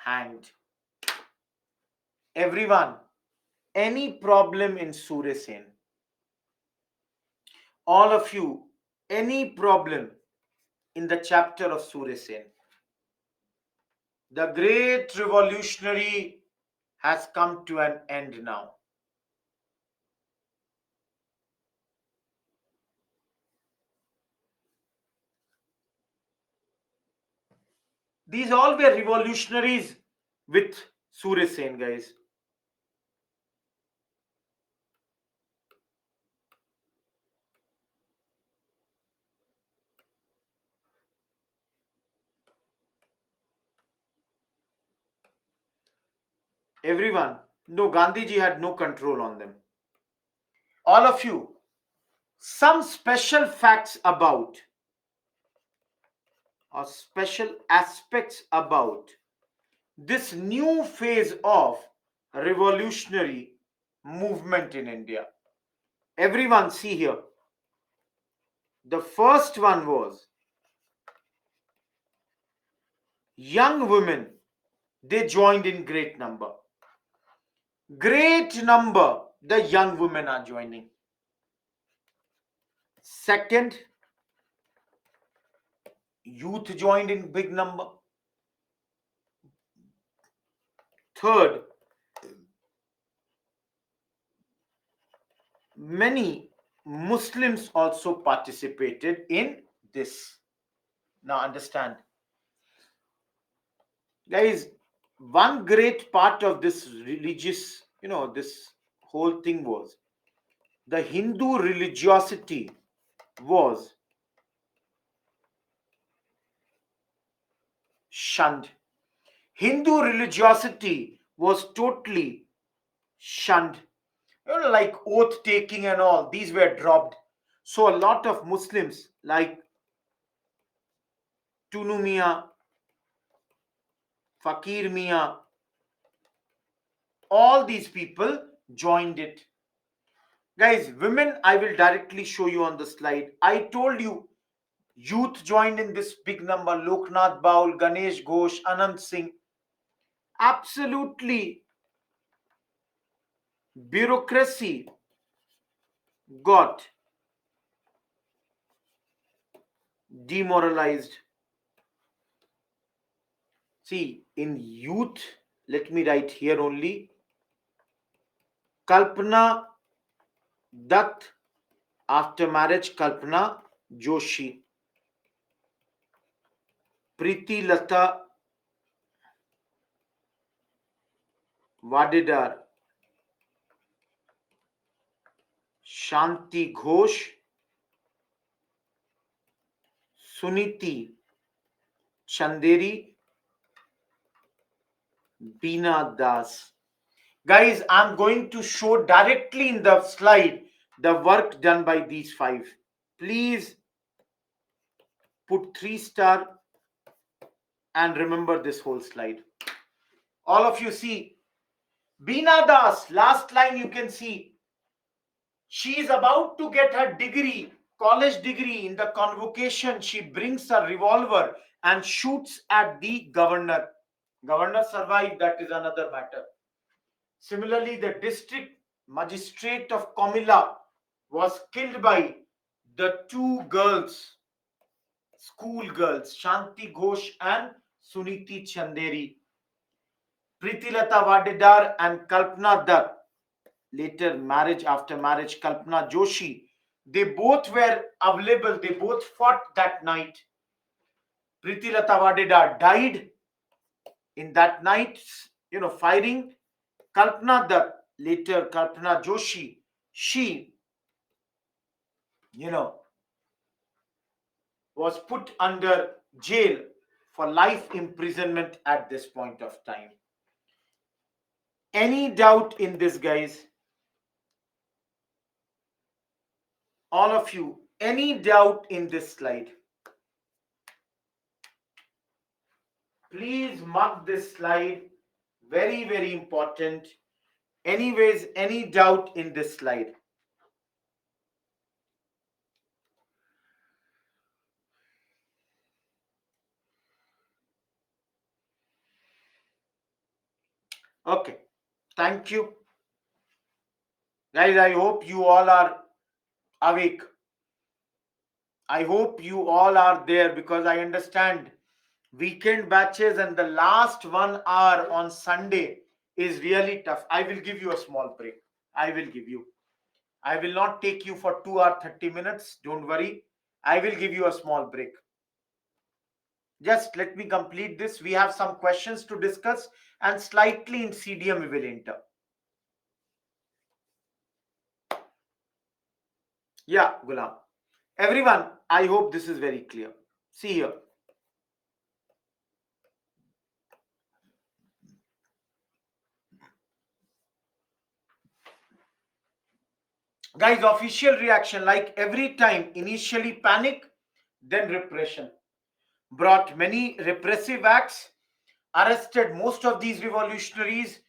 hanged. Everyone, any problem in Suresh Sen? All of you, any problem in the chapter of Suresh Sen? The great revolutionary has come to an end now. These all were revolutionaries with Suresh Sen, guys. Everyone, no, Gandhiji had no control on them. All of you, some special facts about or special aspects about this new phase of revolutionary movement in India. Everyone, see here. The first one was young women. They joined in great number. Great number, the young women are joining. Second, youth joined in big number. Third, many Muslims also participated in this. Now understand, guys, one great part of this religious, this whole thing was the Hindu religiosity was shunned. Hindu religiosity was totally shunned. Like oath taking and all, these were dropped. So a lot of Muslims like Tunu Miya, Fakir Miya, all these people joined it. Guys, women, I will directly show you on the slide. I told you, Youth joined in this big number. Loknath Baul, Ganesh Ghosh, Anand Singh. Absolutely, bureaucracy got demoralized. See, in youth, let me write here only. Kalpana Dutt, after marriage, Kalpana Joshi. Preeti Lata Vadidar, Shanti Ghosh, Suniti Chanderi, Beena Das. Guys, I'm going to show directly in the slide the work done by these five. Please put 3 star and remember this whole slide. All of you see, Beena Das, last line you can see. She is about to get her degree, college degree. In the convocation, she brings a revolver and shoots at the governor. Governor survived, that is another matter. Similarly, the district magistrate of Comilla was killed by the two girls, school girls, Shanti Ghosh and Suniti Chanderi. Pritilata Vadidar and Kalpana Dutt, later marriage, after marriage, Kalpana Joshi, they both were available, they both fought that night. Pritilata Vadidar died in that night, firing. Kalpana Dutt, later Kalpana Joshi, she, you know, was put under jail for life imprisonment at this point of time. Any doubt in this, guys? All of you, any doubt in this slide? Please mark this slide. Very, very important. Anyways, any doubt in this slide? Okay. Thank you. Guys, I hope you all are awake. I hope you all are there, because I understand weekend batches and the last 1 hour on Sunday is really tough. I will give you a small break. I will give you. I will not take you for 2 or 30 minutes. Don't worry. I will give you a small break. Just let me complete this. We have some questions to discuss, and slightly in CDM we will enter. Yeah, Gulam. Everyone, I hope this is very clear. See here. Guys, official reaction, like every time, initially panic, then repression. Brought many repressive acts, arrested most of these revolutionaries.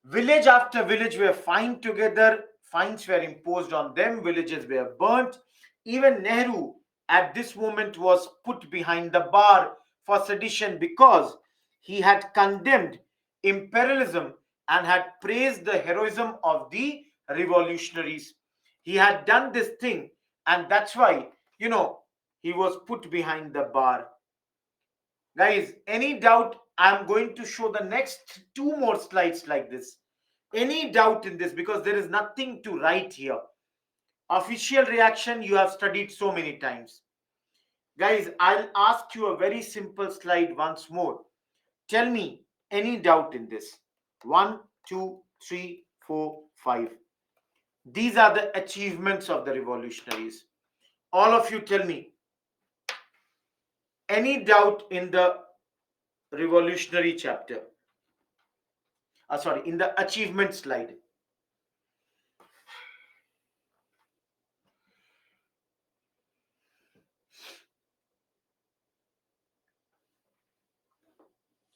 Village after village were fined together, fines were imposed on them, villages were burnt. Even Nehru at this moment was put behind the bar for sedition, because he had condemned imperialism and had praised the heroism of the revolutionaries. He had done this thing, and that's why, he was put behind the bar. Guys, any doubt? I'm going to show the next 2 more slides like this. Any doubt in this? Because there is nothing to write here. Official reaction you have studied so many times. Guys, I'll ask you a very simple slide once more. Tell me any doubt in this. 1, 2, 3, 4, 5. These are the achievements of the revolutionaries. All of you tell me any doubt in the revolutionary chapter. Sorry, in the achievement slide.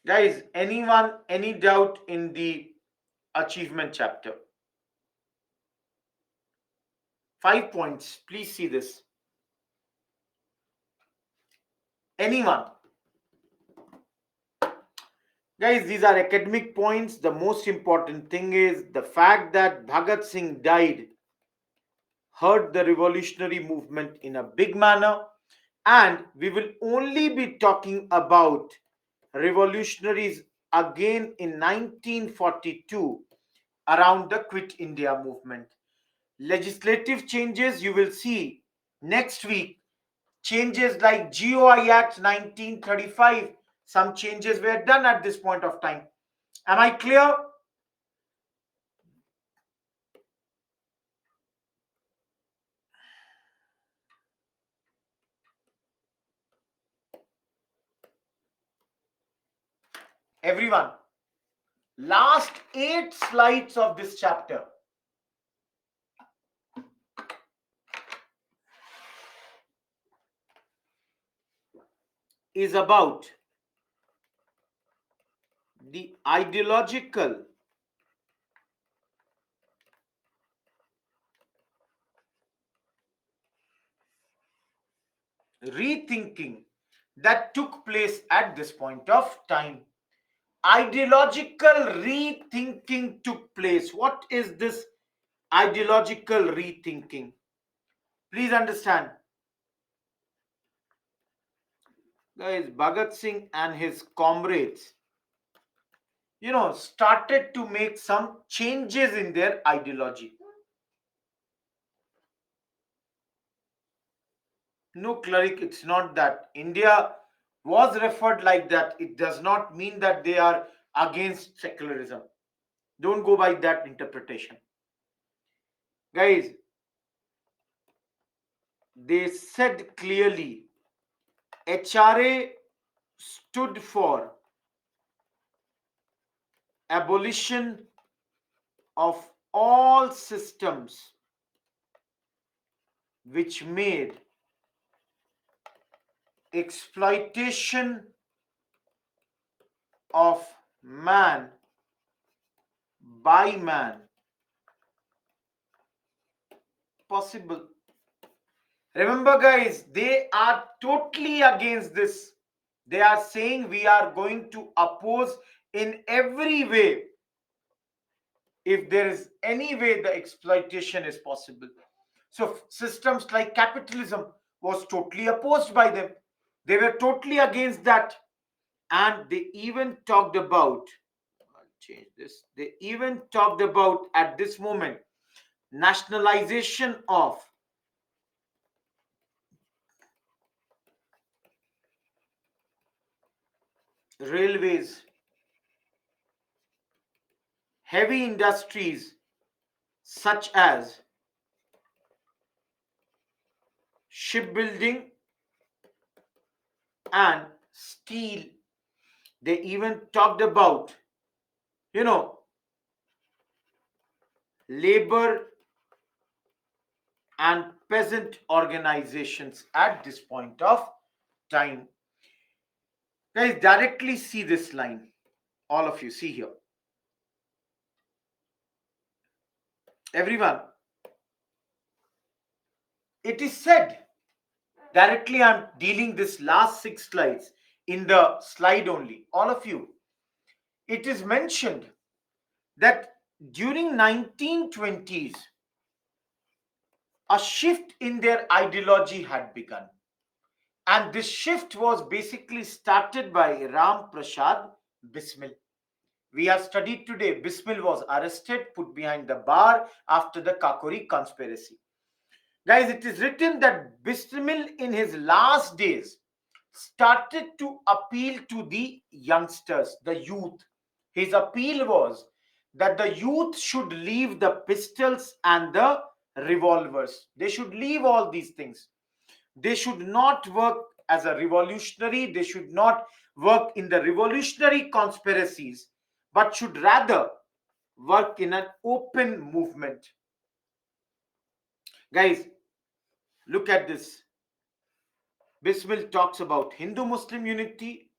Guys, anyone, any doubt in the achievement chapter? 5 points. Please see this. Anyone? Guys, these are academic points. The most important thing is the fact that Bhagat Singh died hurt the revolutionary movement in a big manner, and we will only be talking about revolutionaries again in 1942 around the Quit India movement. Legislative changes, you will see next week, changes like GOI Act 1935, some changes were done at this point of time. Am I clear? Everyone, last 8 slides of this chapter is about the ideological rethinking that took place at this point of time. Ideological rethinking took place. What is this ideological rethinking? Please understand, guys, Bhagat Singh and his comrades, started to make some changes in their ideology. No, cleric, it's not that. India was referred like that. It does not mean that they are against secularism. Don't go by that interpretation. Guys, they said clearly HRA stood for abolition of all systems which made exploitation of man by man possible. Remember, guys, they are totally against this. They are saying we are going to oppose in every way if there is any way the exploitation is possible. So systems like capitalism was totally opposed by them. They were totally against that. And they even talked about, I'll change this, they even talked about at this moment nationalization of railways, heavy industries such as shipbuilding and steel. They even talked about, you know, labor and peasant organizations at this point of time. Guys, directly see this line. All of you, see here. Everyone, it is said, directly I'm dealing this last 6 slides in the slide only. All of you, it is mentioned that during 1920s, a shift in their ideology had begun. And this shift was basically started by Ram Prasad Bismil. We have studied today, Bismil was arrested, put behind the bar after the Kakori conspiracy. Guys, it is written that Bismil in his last days started to appeal to the youngsters, the youth. His appeal was that the youth should leave the pistols and the revolvers. They should leave all these things. They should not work as a revolutionary. They should not work in the revolutionary conspiracies, but should rather work in an open movement. Guys, look at this. Bismil talks about Hindu-Muslim unity,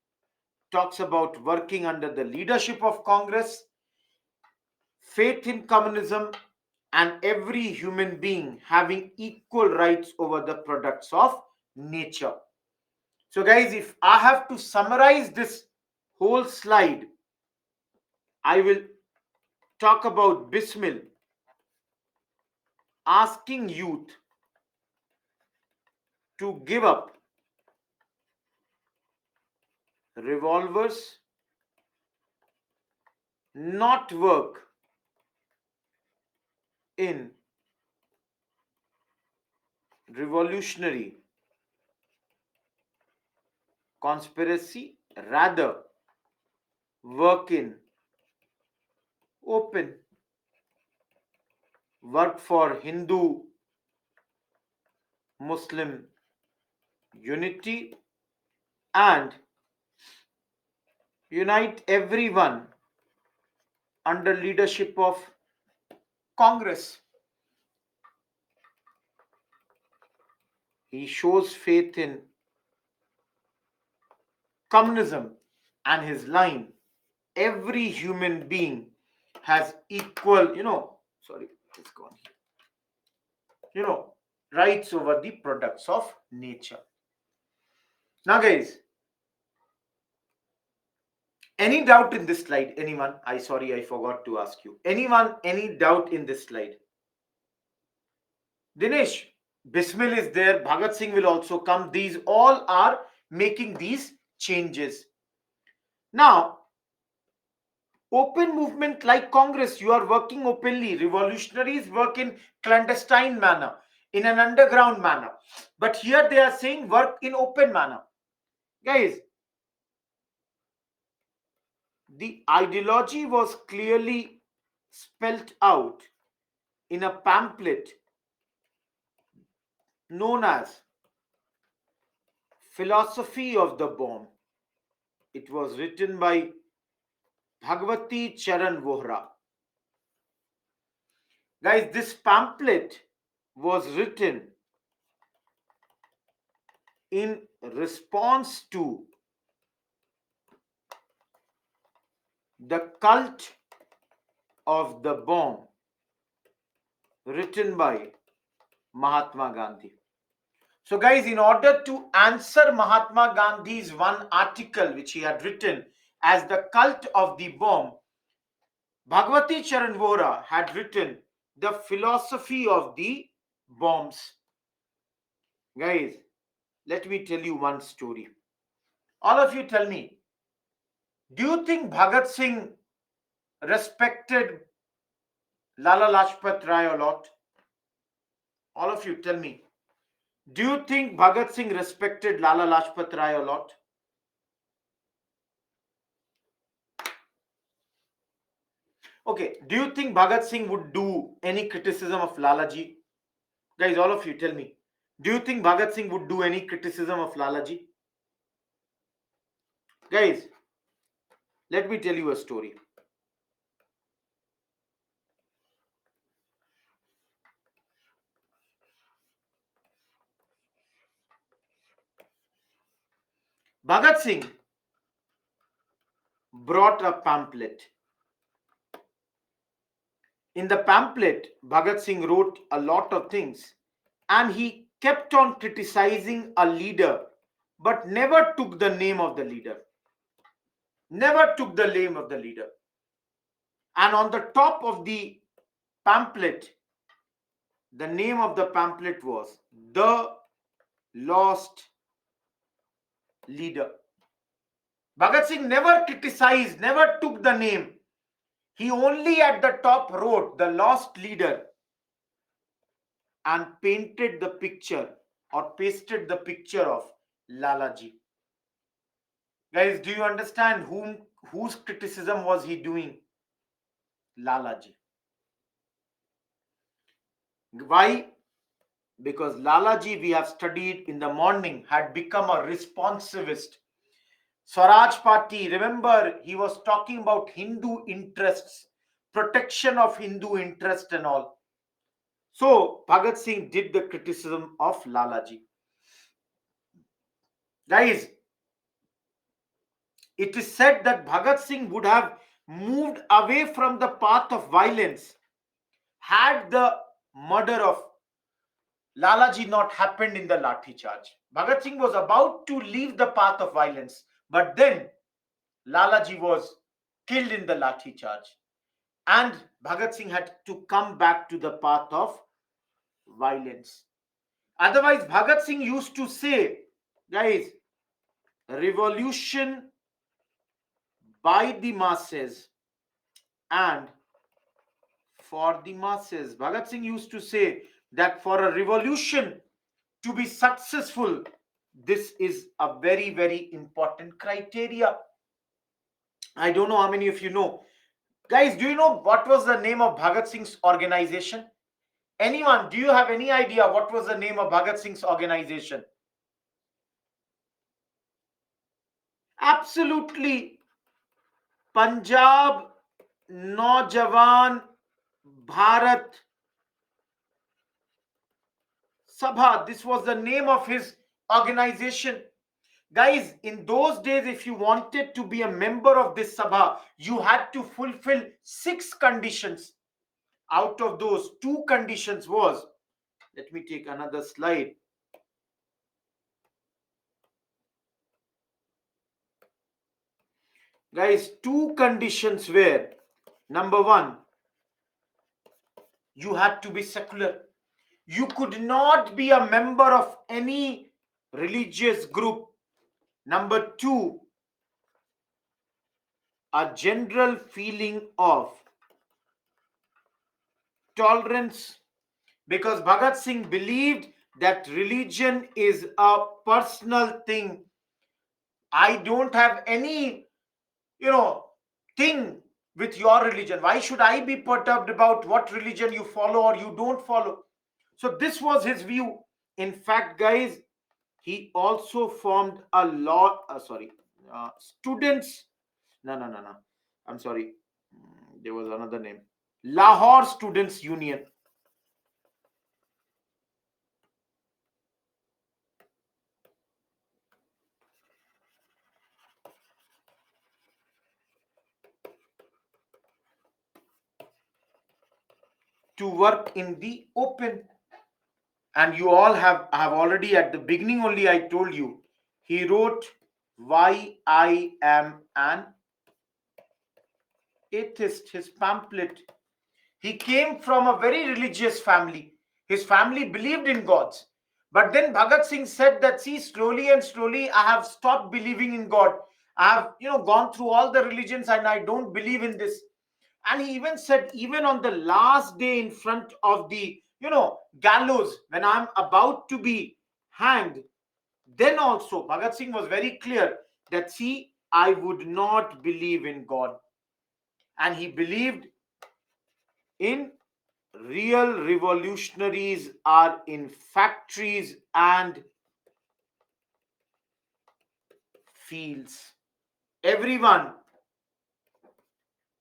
talks about working under the leadership of Congress, faith in communism, and every human being having equal rights over the products of nature. So, guys, if I have to summarize this whole slide, I will talk about Bismil asking youth to give up revolvers, not work in revolutionary conspiracy, rather work in open, work for Hindu Muslim unity, and unite everyone under leadership of Congress. He shows faith in communism and his line, every human being has equal, sorry, it's gone here, rights over the products of nature. Now, guys, any doubt in this slide? Anyone? I forgot to ask you. Anyone, any doubt in this slide? Dinesh, Bismil is there, Bhagat Singh will also come. These all are making these changes. Now, open movement like Congress, you are working openly. Revolutionaries work in clandestine manner, in an underground manner. But here they are saying work in open manner. Guys, the ideology was clearly spelt out in a pamphlet known as Philosophy of the Bomb. It was written by Bhagwati Charan Vohra. Guys, this pamphlet was written in response to the Cult of the Bomb, written by Mahatma Gandhi. So, guys, in order to answer Mahatma Gandhi's one article which he had written as the Cult of the Bomb, Bhagwati Charan Vohra had written the Philosophy of the Bombs. Guys, let me tell you one story. All of you tell me, do you think Bhagat Singh respected Lala Lajpat Rai a lot? All of you tell me, do you think Bhagat Singh respected Lala Lajpat Rai a lot? Okay, do you think Bhagat Singh would do any criticism of Lalaji? Guys, all of you tell me, do you think Bhagat Singh would do any criticism of Lalaji? Guys, let me tell you a story. Bhagat Singh brought a pamphlet. In the pamphlet, Bhagat Singh wrote a lot of things and he kept on criticizing a leader but never took the name of the leader. Never took the name of the leader. And on the top of the pamphlet, the name of the pamphlet was The Lost Leader. Bhagat Singh never criticized, never took the name. He only at the top wrote The Lost Leader and painted the picture or pasted the picture of Lalaji. Guys, do you understand whose criticism was he doing? Lalaji. Why? Because Lalaji, we have studied in the morning, had become a responsivist. Swaraj Party, remember, he was talking about Hindu interests, protection of Hindu interest and all. So, Bhagat Singh did the criticism of Lalaji. Guys, it is said that Bhagat Singh would have moved away from the path of violence had the murder of Lalaji not happened in the Lathi charge. Bhagat Singh was about to leave the path of violence, but then Lalaji was killed in the Lathi charge, and Bhagat Singh had to come back to the path of violence. Otherwise, Bhagat Singh used to say, guys, revolution by the masses and for the masses. Bhagat Singh used to say that for a revolution to be successful, this is a very, very important criteria. I don't know how many of you know. Guys, do you know what was the name of Bhagat Singh's organization? Anyone, do you have any idea what was the name of Bhagat Singh's organization? Absolutely. Punjab Naujawan Bharat Sabha. This was the name of his organization. Guys, in those days, if you wanted to be a member of this Sabha, you had to fulfill 6 conditions. Out of those, 2 conditions was, let me take another slide. Guys, 2 conditions were, number one, you had to be secular. You could not be a member of any religious group. Number two, a general feeling of tolerance, because Bhagat Singh believed that religion is a personal thing. I don't have any, you know, thing with your religion. Why should I be perturbed about what religion you follow or you don't follow? So this was his view. In fact, guys, he also formed a lot. Students. No. I'm sorry. There was another name. Lahore Students Union. To work in the open. And you all have already, at the beginning only, I told you, he wrote Why I Am an Atheist, his pamphlet. He came from a very religious family. His family believed in gods. But then Bhagat Singh said that, see, slowly and slowly, I have stopped believing in God. I have, gone through all the religions and I don't believe in this. And he even said, even on the last day in front of the, gallows, when I'm about to be hanged, then also Bhagat Singh was very clear that, see, I would not believe in God. And he believed in real revolutionaries are in factories and fields. Everyone,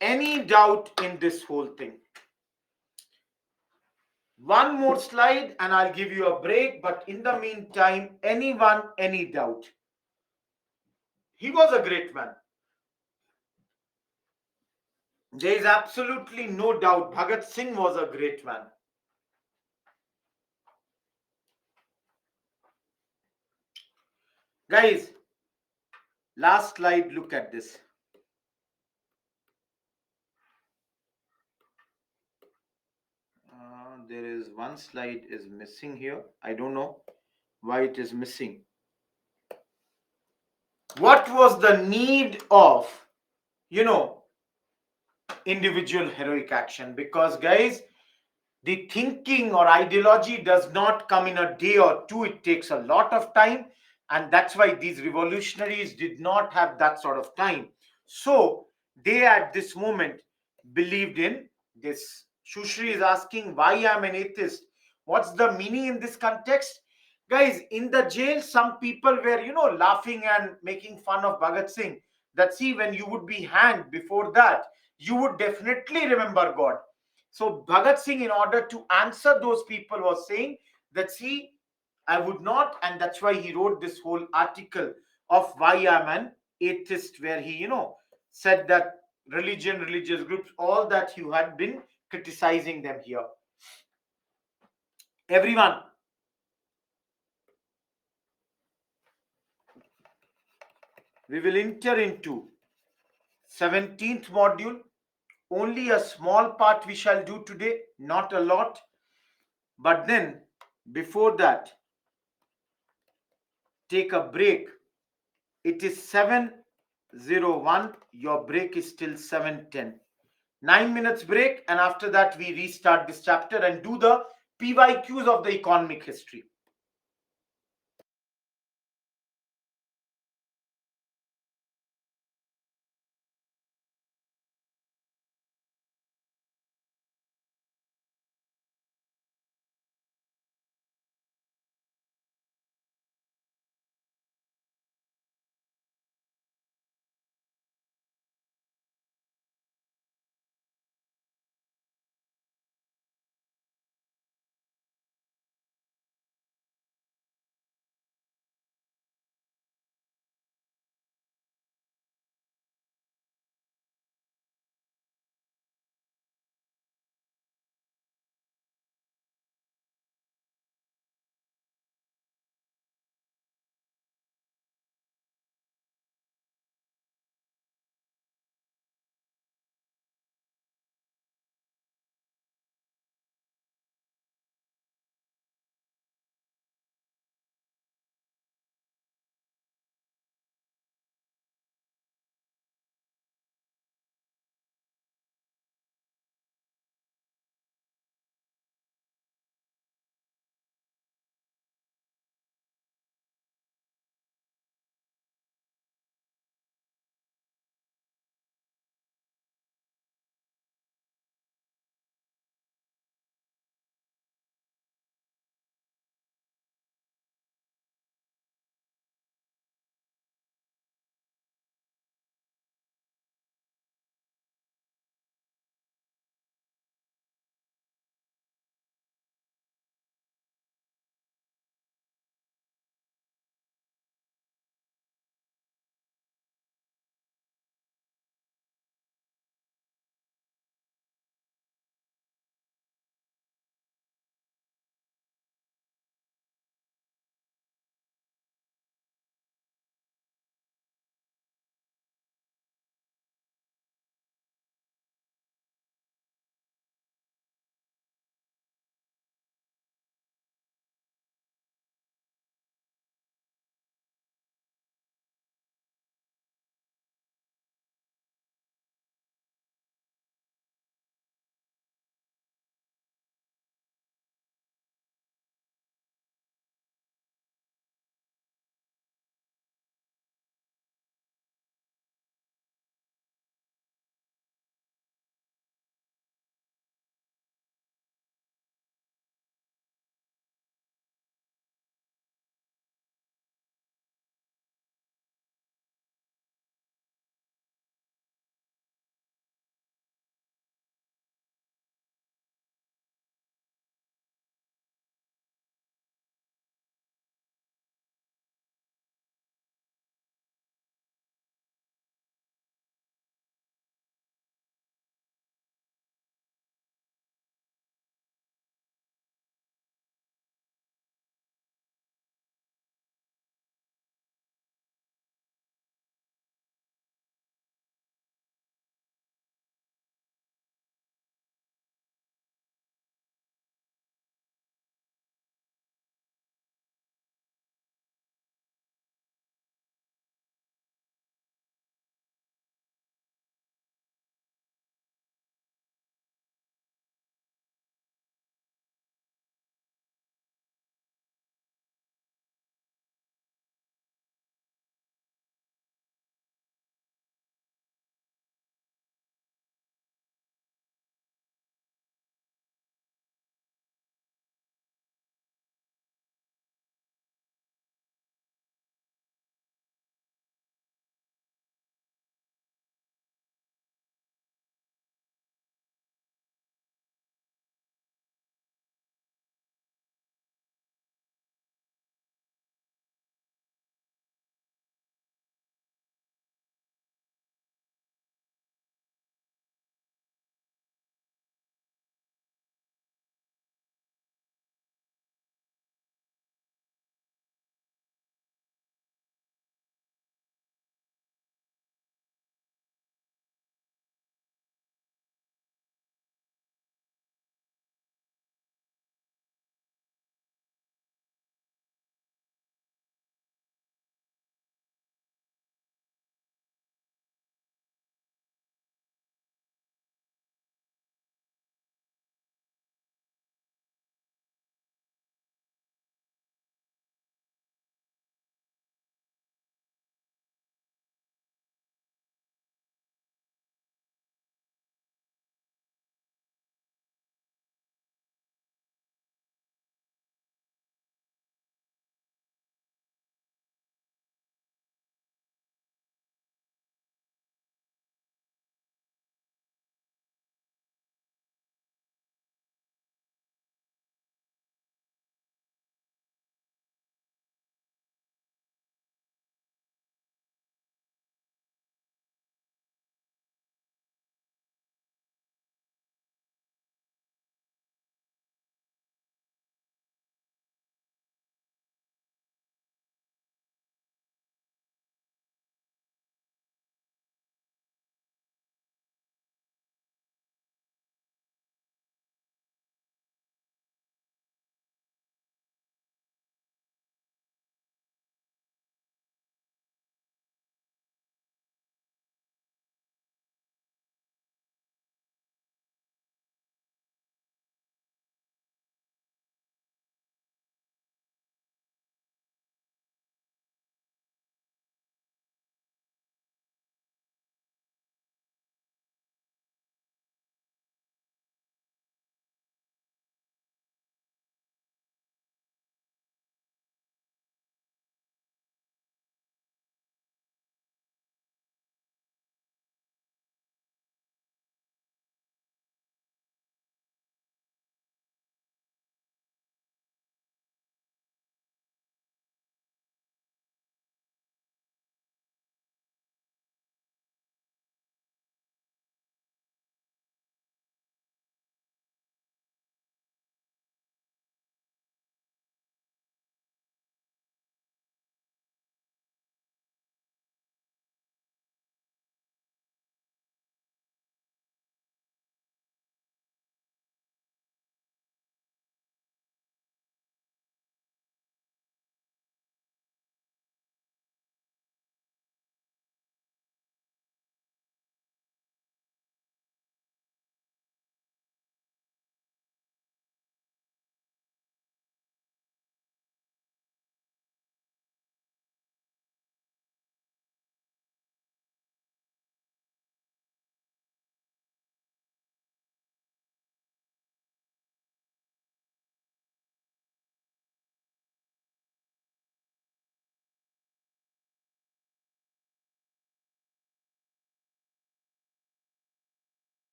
any doubt in this whole thing? One more slide and I'll give you a break. But in the meantime, anyone, any doubt? He was a great man. There is absolutely no doubt. Bhagat Singh was a great man. Guys, last slide, look at this. There is one slide is missing here. I don't know why it is missing. What was the need of, individual heroic action? Because, guys, the thinking or ideology does not come in a day or two. It takes a lot of time, and that's why these revolutionaries did not have that sort of time. So they at this moment believed in this. Shushri is asking why I'm an atheist. What's the meaning in this context? Guys, in the jail, some people were, laughing and making fun of Bhagat Singh, that, see, when you would be hanged, before that you would definitely remember God. So Bhagat Singh, in order to answer those people, was saying that, see, I would not, and that's why he wrote this whole article of Why I'm an Atheist, where he, said that religion, religious groups, all that you had been criticizing them here. Everyone, We will enter into 17th module. Only a small part we shall do today, not a lot. But then, before that, take a break. It is 7:01. Your break is till 7:10. 9 minutes break, and after that, we restart this chapter and do the PYQs of the economic history.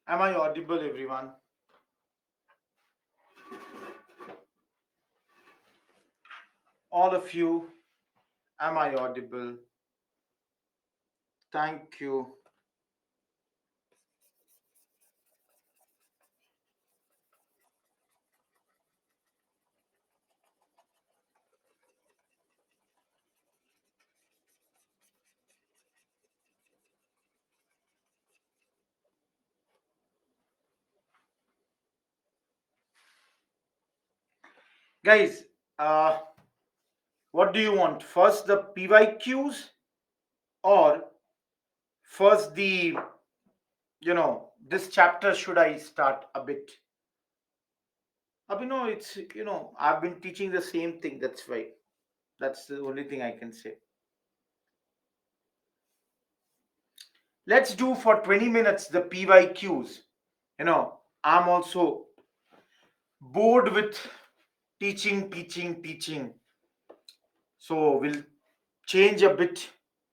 Am I audible, everyone? All of you, am I audible? Thank you. Guys, what do you want? First the PYQs or first the, this chapter should I start a bit? It's, I've been teaching the same thing. That's why. That's the only thing I can say. Let's do for 20 minutes the PYQs. I'm also bored with teaching. So we'll change a bit,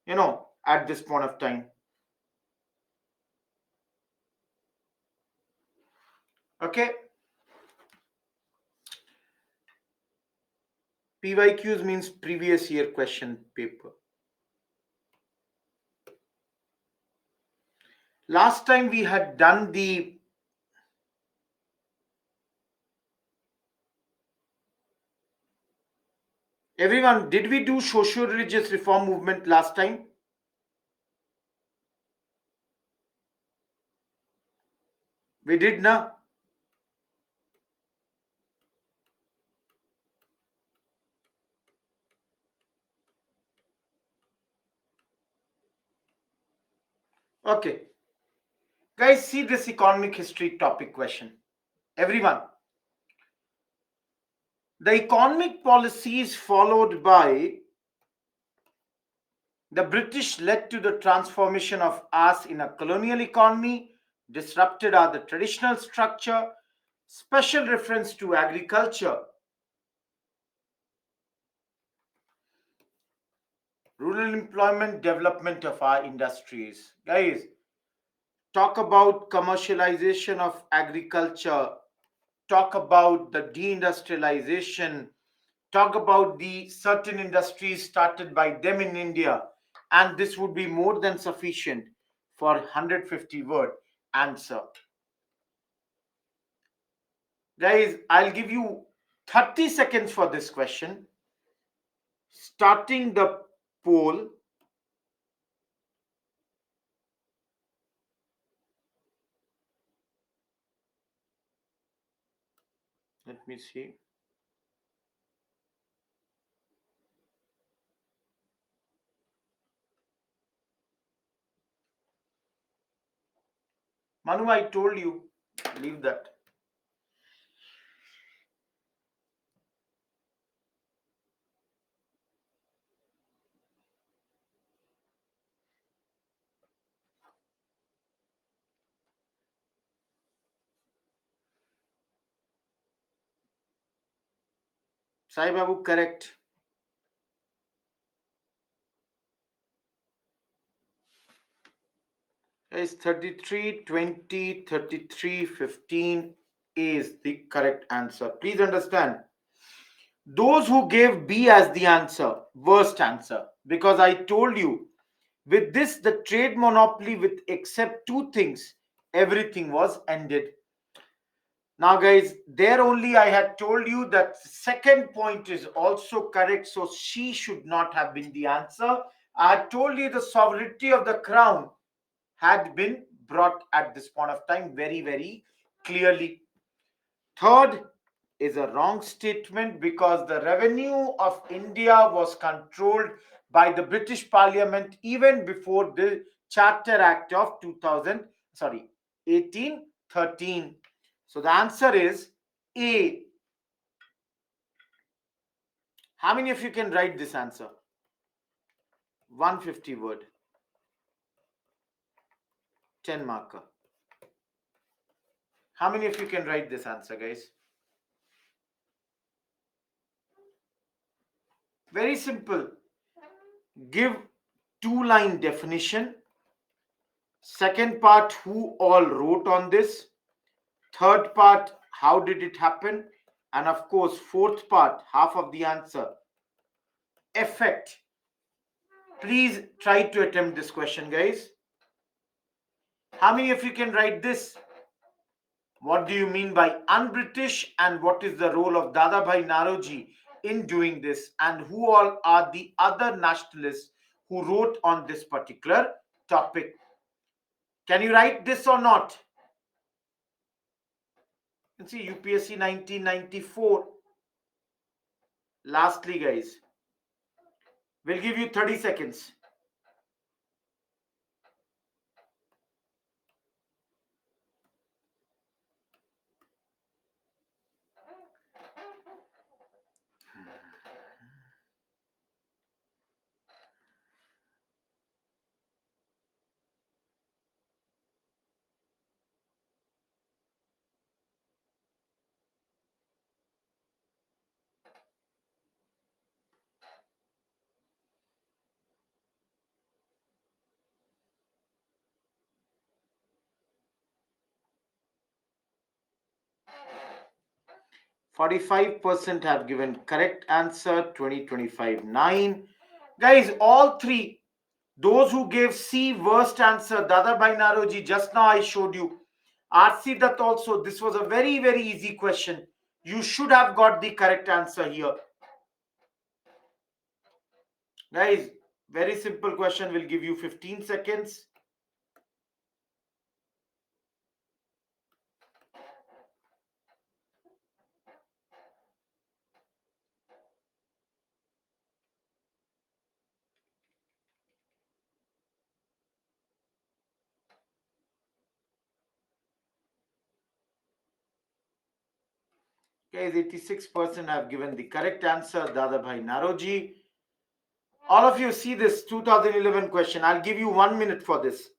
at this point of time. Okay. PYQs means previous year question paper. Last time we had done the, everyone, did we do social religious reform movement last time? We did, na? Okay. Guys, see this economic history topic question. Everyone, the economic policies followed by the British led to the transformation of us in a colonial economy, disrupted our the traditional structure, special reference to agriculture, rural employment, development of our industries. Guys, talk about commercialization of agriculture, talk about the deindustrialization, talk about the certain industries started by them in India, and this would be more than sufficient for 150 word answer. Guys, I'll give you 30 seconds for this question. Starting the poll. Let me see. Manu, I told you, leave that. Sai Babu, correct. Is 33, 20, 33, 15 is the correct answer. Please understand. Those who gave B as the answer, worst answer. Because I told you, with this, the trade monopoly, with except two things, everything was ended. Now, guys, there only I had told you that second point is also correct. So she should not have been the answer. I had told you the sovereignty of the crown had been brought at this point of time very, very clearly. Third is a wrong statement because the revenue of India was controlled by the British Parliament even before the Charter Act of 2000, sorry, 1813. So the answer is A. How many of you can write this answer? 150 word, 10 marker. How many of you can write this answer, guys? Very simple. Give two-line definition Second part, who all wrote on this? Third part, how did it happen? And of course, fourth part, half of the answer, effect. Please try to attempt this question, guys. How many of you can write this? What do you mean by un-British, and what is the role of Dadabhai Naroji in doing this, and who all are the other nationalists who wrote on this particular topic? Can you write this or not? You can see UPSC 1994. Lastly, guys, we'll give you 30 seconds. %45 have given correct answer. 2025 9. Guys, all three, those who gave C worst answer, Dadabhai Naroji, just now I showed you. RC Dutt also, this was a very easy question. You should have got the correct answer here. Guys, very simple question, will give you 15 seconds. Guys, 86% have given the correct answer, Dadabhai Naroji. All of you see this 2011 question. I'll give you 1 minute for this.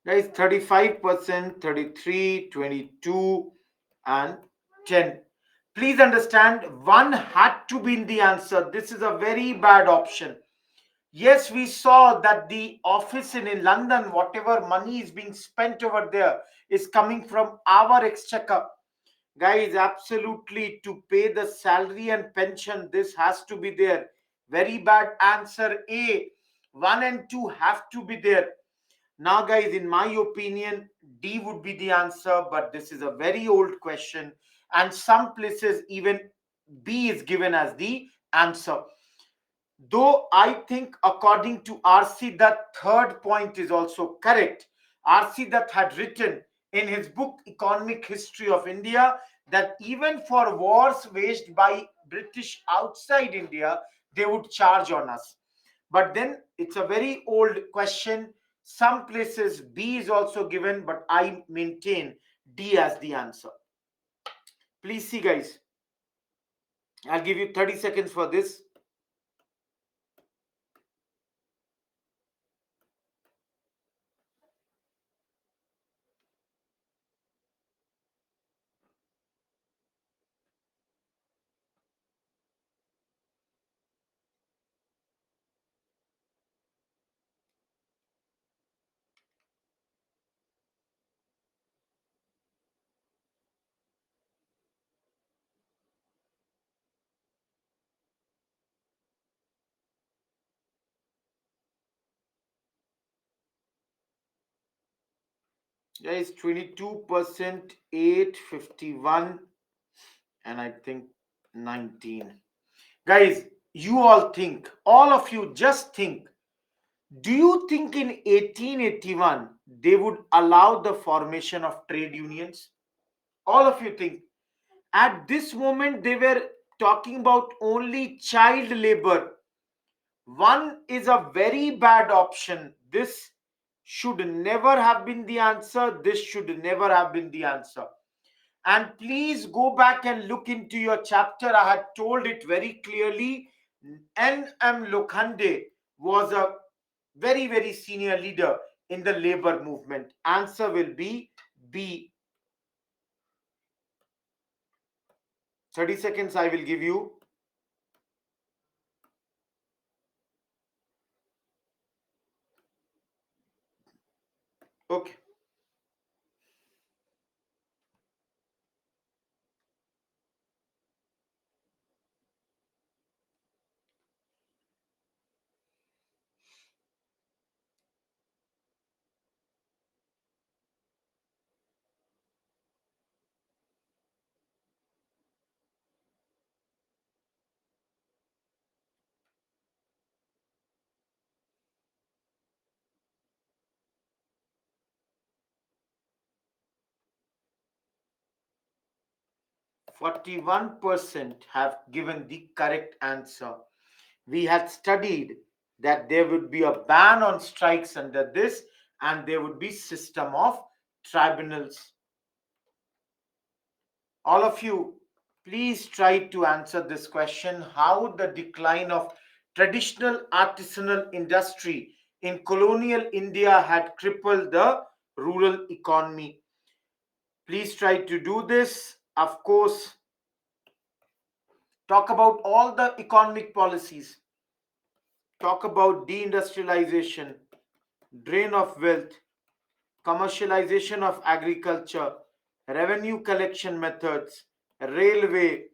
Guys, 35%, 33, 22, and 10. Please understand, one had to be in the answer. This is a very bad option. Yes, we saw that the office in London, whatever money is being spent over there, is coming from our exchequer. Guys, absolutely, to pay the salary and pension, this has to be there. Very bad answer A. 1 and 2 have to be there. Now, guys, in my opinion, D would be the answer, but this is a very old question, and some places even B is given as the answer. Though I think, according to RC, that third point is also correct. RC that had written in his book Economic History of India that even for wars waged by British outside India, they would charge on us. But then it's a very old question. Some places B is also given, but I maintain D as the answer. Please see, guys. I'll give you 30 seconds for this. Guys, 22%, 851, and I think 19. Guys, you all think, all of you just think, do you think in 1881 they would allow the formation of trade unions? All of you think. At this moment, they were talking about only child labor. One is a very bad option. This should never have been the answer. This should never have been the answer. And please go back and look into your chapter. I had told it very clearly. N.M. Lokhande was a very, very senior leader in the labor movement. Answer will be B. 30 seconds I will give you. Okay. 41% have given the correct answer. We had studied that there would be a ban on strikes under this, and there would be system of tribunals. All of you, please try to answer this question: how the decline of traditional artisanal industry in colonial India had crippled the rural economy. Please try to do this. Of course, talk about all the economic policies, talk about deindustrialization, drain of wealth, commercialization of agriculture, revenue collection methods, railway,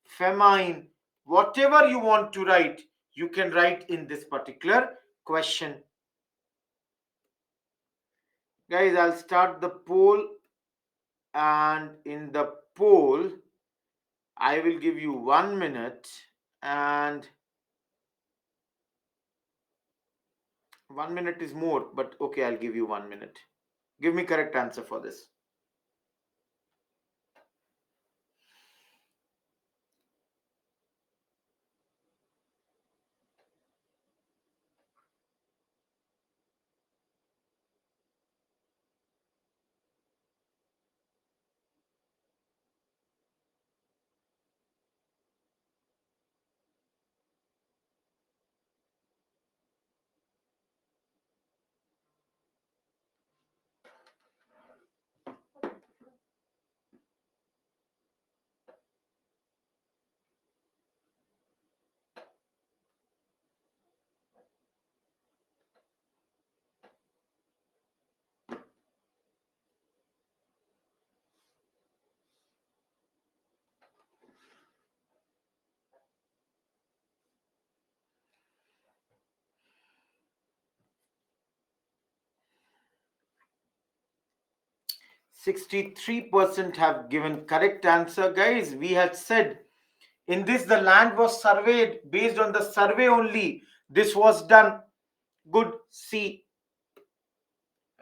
famine, whatever you want to write, you can write in this particular question. Guys, I'll start the poll, and in the poll, I will give you 1 minute, and 1 minute is more, but okay, I'll give you 1 minute. Give me correct answer for this. 63% have given correct answer. Guys, we had said in this the land was surveyed. Based on the survey only this was done. Good. C.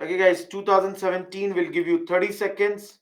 Okay guys, 2017 will give you 30 seconds.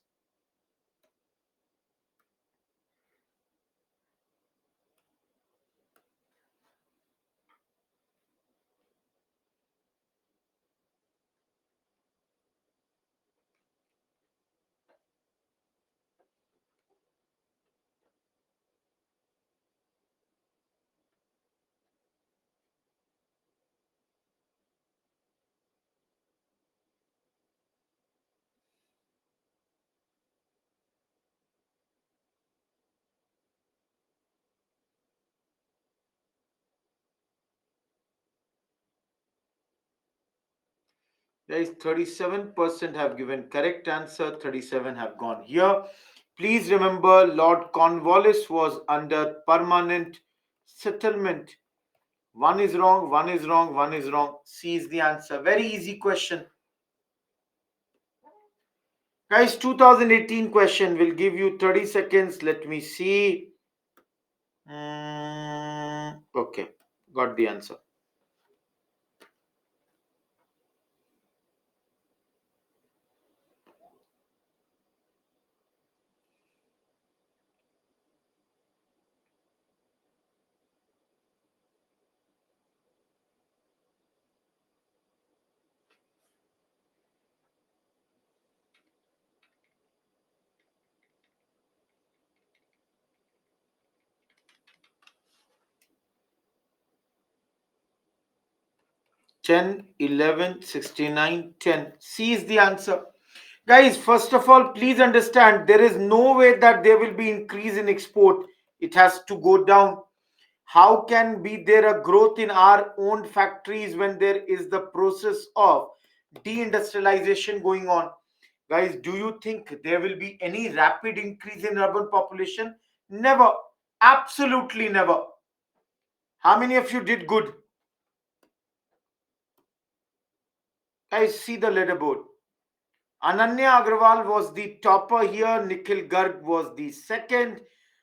Guys, 37% have given correct answer, 37 have gone here. Please remember, Lord Cornwallis was under permanent settlement. One is wrong, one is wrong, one is wrong. C is the answer. Very easy question. Guys, 2018 question will give you 30 seconds. Let me see. Okay, got the answer. 10, 11, 69, 10. C is the answer. Guys, first of all, please understand there is no way that there will be increase in export. It has to go down. How can be there a growth in our own factories when there is the process of deindustrialization going on? Guys, do you think there will be any rapid increase in urban population? Never. Absolutely never. How many of you did good? Guys, see the leaderboard. Ananya Agrawal was the topper here. Nikhil Garg was the second.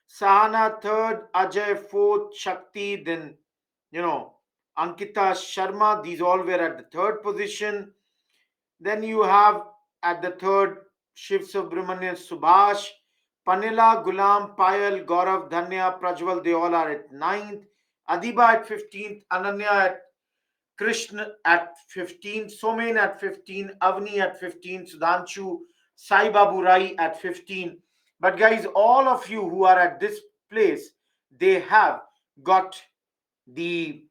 Sahana third. Ajay fourth. Shakti, then, Ankita Sharma. These all were at the third position. Then you have at the third Shiv Subramanian Subhash. Panila, Gulam, Payal, Gaurav, Dhanya, Prajwal, they all are at ninth. Adiba at 15th. Ananya at Krishna at 15, Somen at 15, Avni at 15, Sudhanshu, Sai Babu Rai at 15. But guys, all of you who are at this place, they have got the,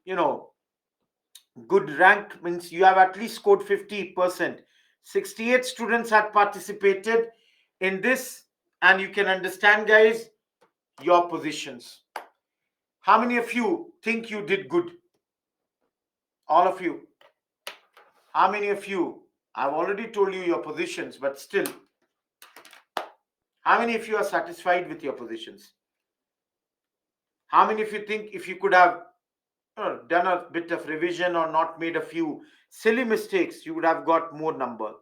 good rank, means you have at least scored 50%. 68 students had participated in this, and you can understand, guys, your positions. How many of you think you did good? All of you. How many of you? I've already told you your positions, but still, how many of you are satisfied with your positions? How many of you think if you could have done a bit of revision or not made a few silly mistakes, you would have got more number?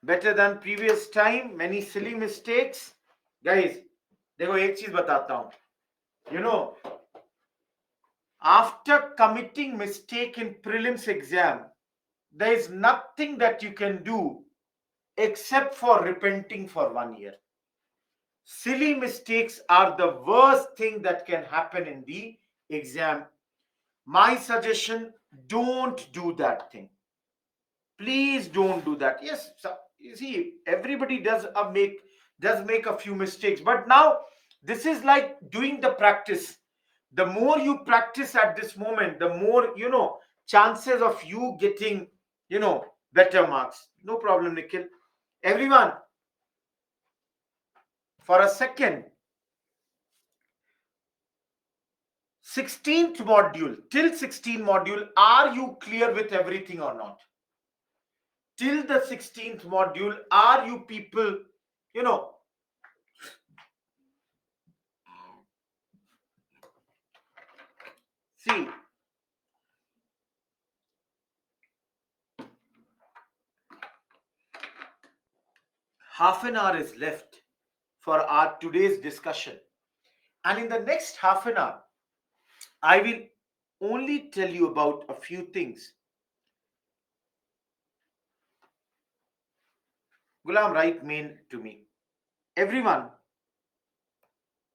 Better than previous time? Many silly mistakes? Guys, देखो एक चीज बताता हूं. You know, after committing mistake in prelims exam, there is nothing that you can do except for repenting for 1 year. Silly mistakes are the worst thing that can happen in the exam. My suggestion, don't do that thing. Please don't do that. Yes, so, you see, everybody does make a few mistakes, but now this is like doing the practice. The more you practice at this moment, the more chances of you getting better marks. No problem, Nikhil. Everyone, for a second, 16th module, till 16th module, are you clear with everything or not? Till the 16th module, are you people, you know, see, half an hour is left for our today's discussion. And in the next half an hour, I will only tell you about a few things. Gulam, write main to me. Everyone,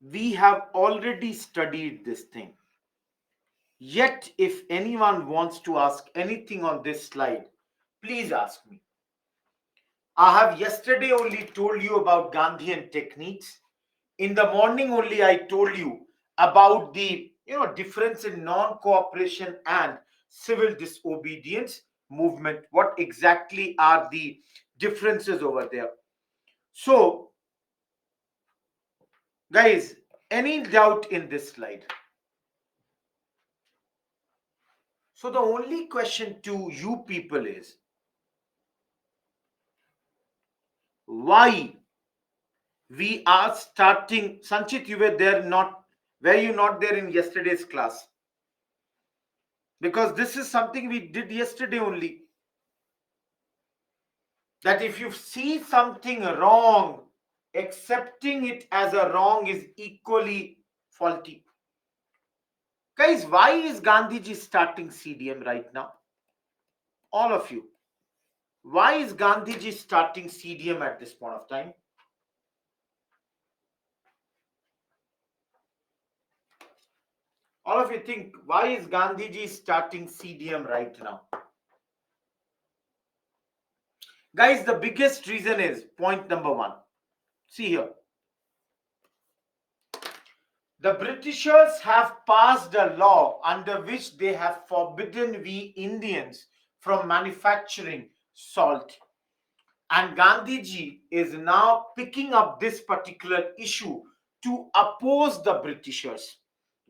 we have already studied this thing. Yet, if anyone wants to ask anything on this slide, please ask me. I have yesterday only told you about Gandhian techniques. In the morning only I told you about the difference in non-cooperation and civil disobedience movement. What exactly are the differences over there? So, guys, any doubt in this slide? So the only question to you people is, why We are starting. Sanchit, you were there, not were you not there in yesterday's class? Because this is something we did yesterday only. That if you see something wrong, accepting it as a wrong is equally faulty. Guys, why is Gandhiji starting CDM right now? All of you. Why is Gandhiji starting CDM at this point of time? All of you think, why is Gandhiji starting CDM right now? Guys, the biggest reason is point number one. See here. The Britishers have passed a law under which they have forbidden we Indians from manufacturing salt. And Gandhiji is now picking up this particular issue to oppose the Britishers.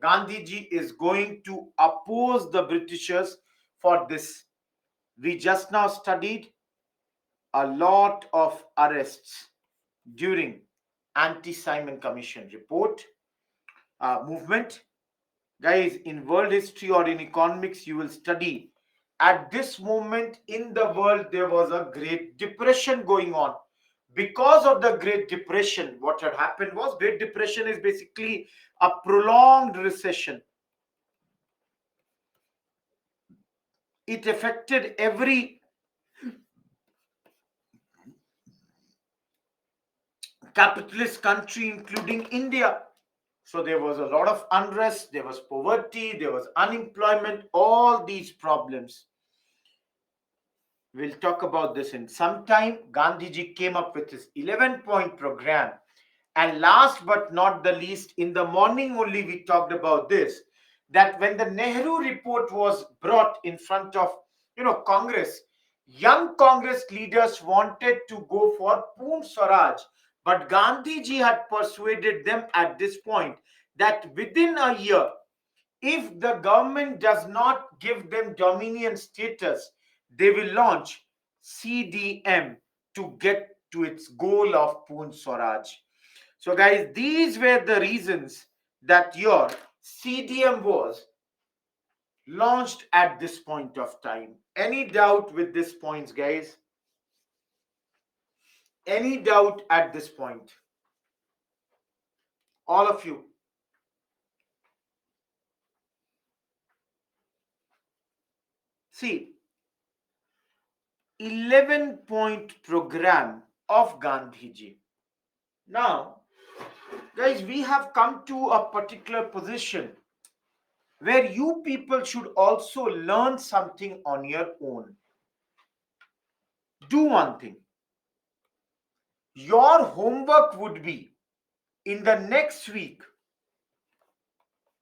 Gandhiji is going to oppose the Britishers for this. We just now studied a lot of arrests during anti-Simon Commission report movement. Guys, in world history or in economics, you will study at this moment in the world there was a great depression going on. Because of the great depression, what had happened was, great depression is basically a prolonged recession. It affected every capitalist country including India. So there was a lot of unrest, there was poverty, there was unemployment, all these problems. We'll talk about this in some time. Gandhiji came up with his 11-point program. And last but not the least, in the morning only we talked about this, that when the Nehru report was brought in front of Congress, young Congress leaders wanted to go for Poon Swaraj. But Gandhiji had persuaded them at this point that within a year, if the government does not give them dominion status, they will launch CDM to get to its goal of Poon Swaraj. So, guys, these were the reasons that your CDM was launched at this point of time. Any doubt with this points, guys? Any doubt at this point? All of you. See, 11-point program of Gandhiji. Now, guys, we have come to a particular position where you people should also learn something on your own. Do one thing. Your homework would be in the next week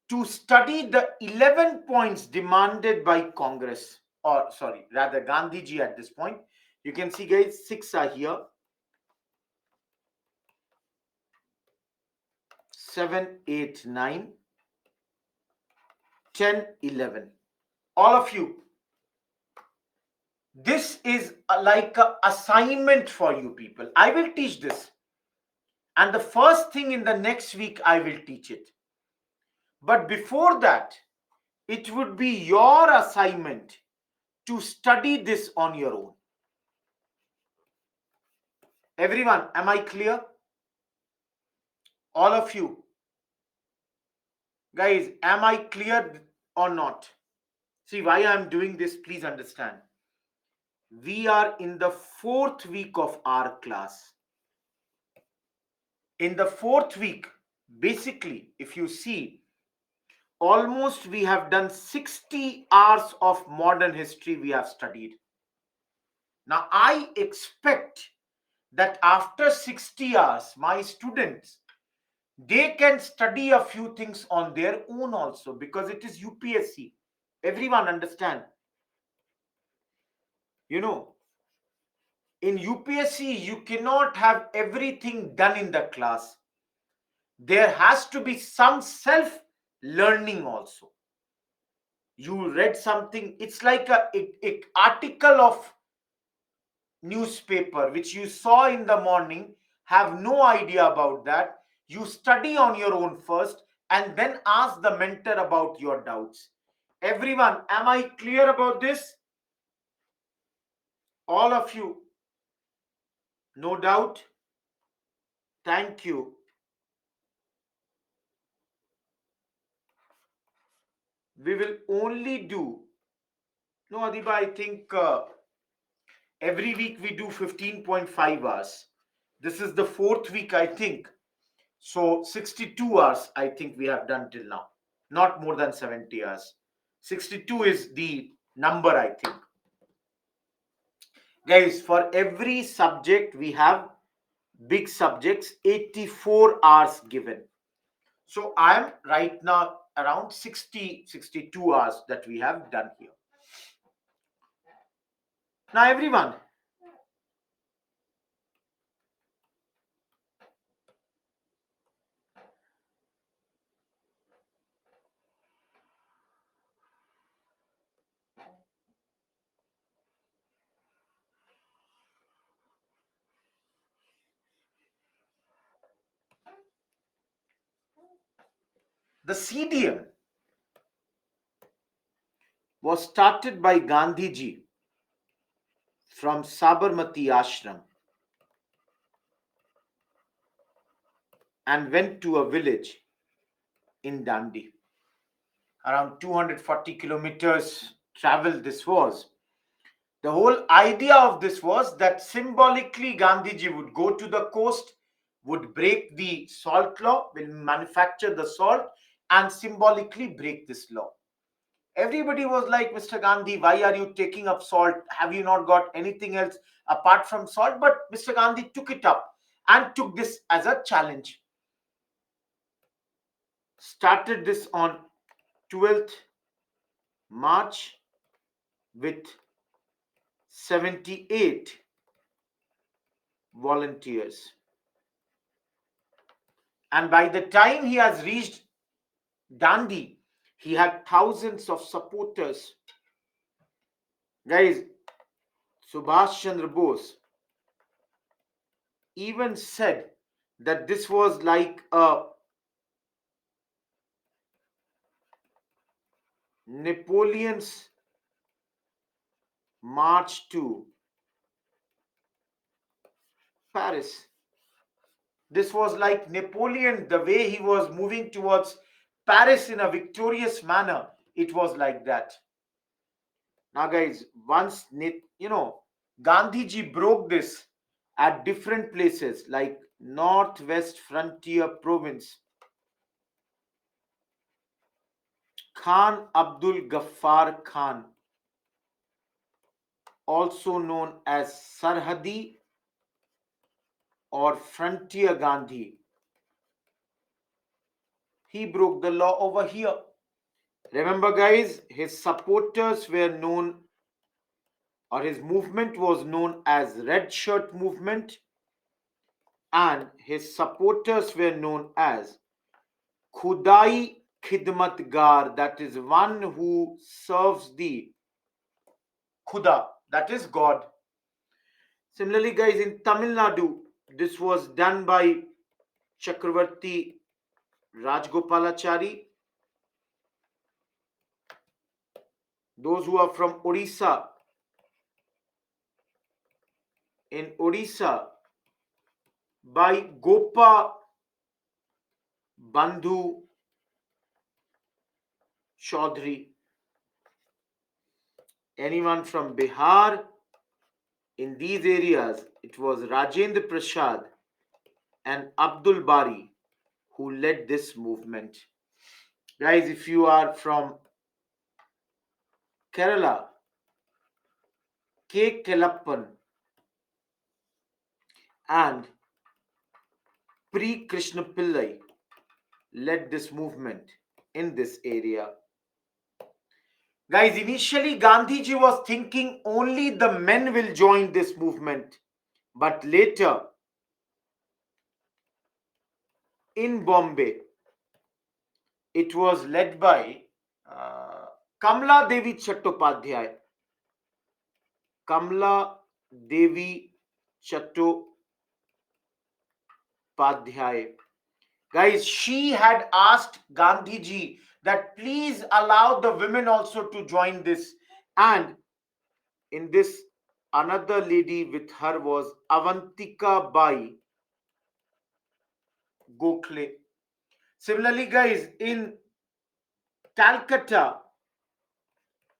to study the 11 points demanded by Congress, or sorry, rather Gandhiji at this point. You can see, guys, 6 are here. 7, 8, 9, 10, 11. All of you, this is like an assignment for you people. I will teach this. And the first thing in the next week, I will teach it. But before that, it would be your assignment to study this on your own. Everyone, am I clear? All of you. Guys, am I clear or not? See, why I am doing this, please understand. We are in the 4th week of our class. In the 4th week, basically, if you see, almost we have done 60 hours of modern history we have studied. Now, I expect that after 60 hours, my students, they can study a few things on their own also, because it is UPSC. Everyone understand? In UPSC, you cannot have everything done in the class. There has to be some self-learning also. You read something, it's like a article of newspaper which you saw in the morning. have no idea about that. You study on your own first and then ask the mentor about your doubts. Everyone, am I clear about this? All of you, no doubt? Thank you. We will only do, no, Adiba, I think every week we do 15.5 hours. This is the fourth week, I think. So 62 hours, I think we have done till now. Not more than 70 hours. 62 is the number, I think. Guys, for every subject, we have big subjects, 84 hours given. So I am right now around 62 hours that we have done here. Now, everyone, the CDM was started by Gandhiji from Sabarmati Ashram and went to a village in Dandi. Around 240 kilometers travel this was. The whole idea of this was that symbolically Gandhiji would go to the coast, would break the salt law, will manufacture the salt, and symbolically break this law. Everybody was like, Mr. Gandhi, why are you taking up salt? Have you not got anything else apart from salt? But Mr. Gandhi took it up and took this as a challenge. Started this on 12th March with 78 volunteers. And by the time he has reached Dandi, he had thousands of supporters. Guys, Subhash Chandra Bose even said that this was like a Napoleon's march to Paris. This was like Napoleon, the way he was moving towards Paris in a victorious manner. It was like that. Now, guys, once, Gandhiji broke this at different places like Northwest Frontier Province, Khan Abdul Ghaffar Khan, also known as Sarhadi or Frontier Gandhi, he broke the law over here. Remember, guys, his supporters were known, or his movement was known as Red Shirt Movement, and his supporters were known as Khudai Khidmatgar, that is one who serves the Khuda, that is God. Similarly, guys, in Tamil Nadu, this was done by Chakravarti Rajgopalachari. Those who are from Odisha, in Odisha, by Gopa Bandhu Chaudhary. Anyone from Bihar, in these areas, it was Rajendra Prasad and Abdul Bari who led this movement. Guys, if you are from Kerala, K. Kelappan and Pri Krishna Pillai led this movement in this area. Guys, initially Gandhiji was thinking only the men will join this movement. But later, in Bombay, it was led by Kamla Devi Chattopadhyay. Kamla Devi Chattopadhyay. Padhyay. Guys, she had asked Gandhiji that please allow the women also to join this. And in this, another lady with her was Avantika Bai Gokhale. Similarly, guys, in Calcutta,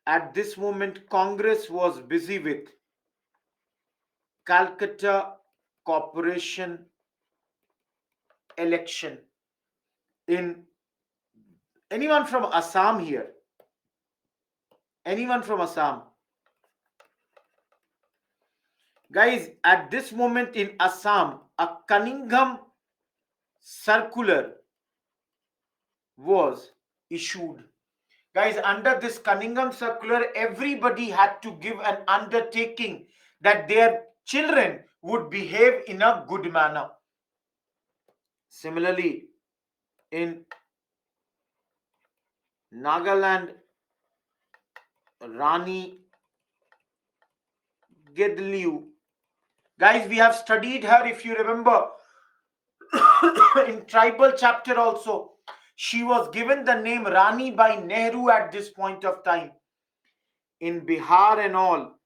at this moment, Congress was busy with Calcutta Corporation election. In anyone from Assam here? Anyone from Assam? Guys, at this moment in Assam, a Cunningham circular was issued. Guys, under this Cunningham circular, everybody had to give an undertaking that their children would behave in a good manner. Similarly, in Nagaland, Rani Gedliu. Guys, we have studied her, if you remember, in tribal chapter also. She was given the name Rani by Nehru at this point of time. In Bihar and all,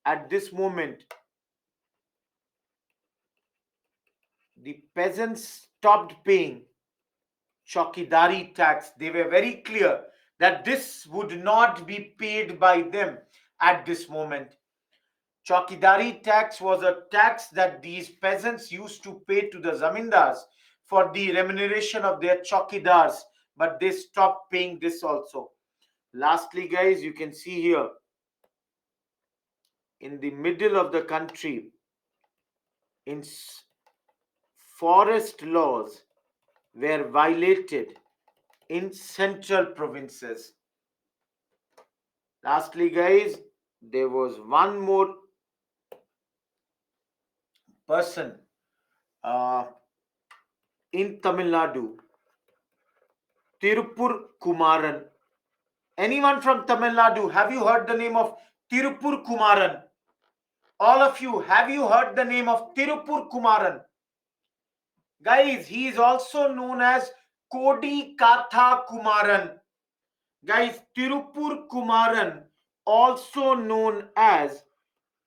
at this moment, the peasants stopped paying Chokidari tax. They were very clear that this would not be paid by them at this moment. Chokidari tax was a tax that these peasants used to pay to the zamindars for the remuneration of their chokidars, but they stopped paying this also. Lastly, guys, you can see here in the middle of the country, in forest laws were violated in central provinces. Lastly, guys, there was one more person uh, in Tamil Nadu, Tirupur Kumaran. Anyone from Tamil Nadu, have you heard the name of Tirupur Kumaran? All of you, have you heard the name of Tirupur Kumaran? Guys, he is also known as Kodi Katha Kumaran. Guys, Tirupur Kumaran, also known as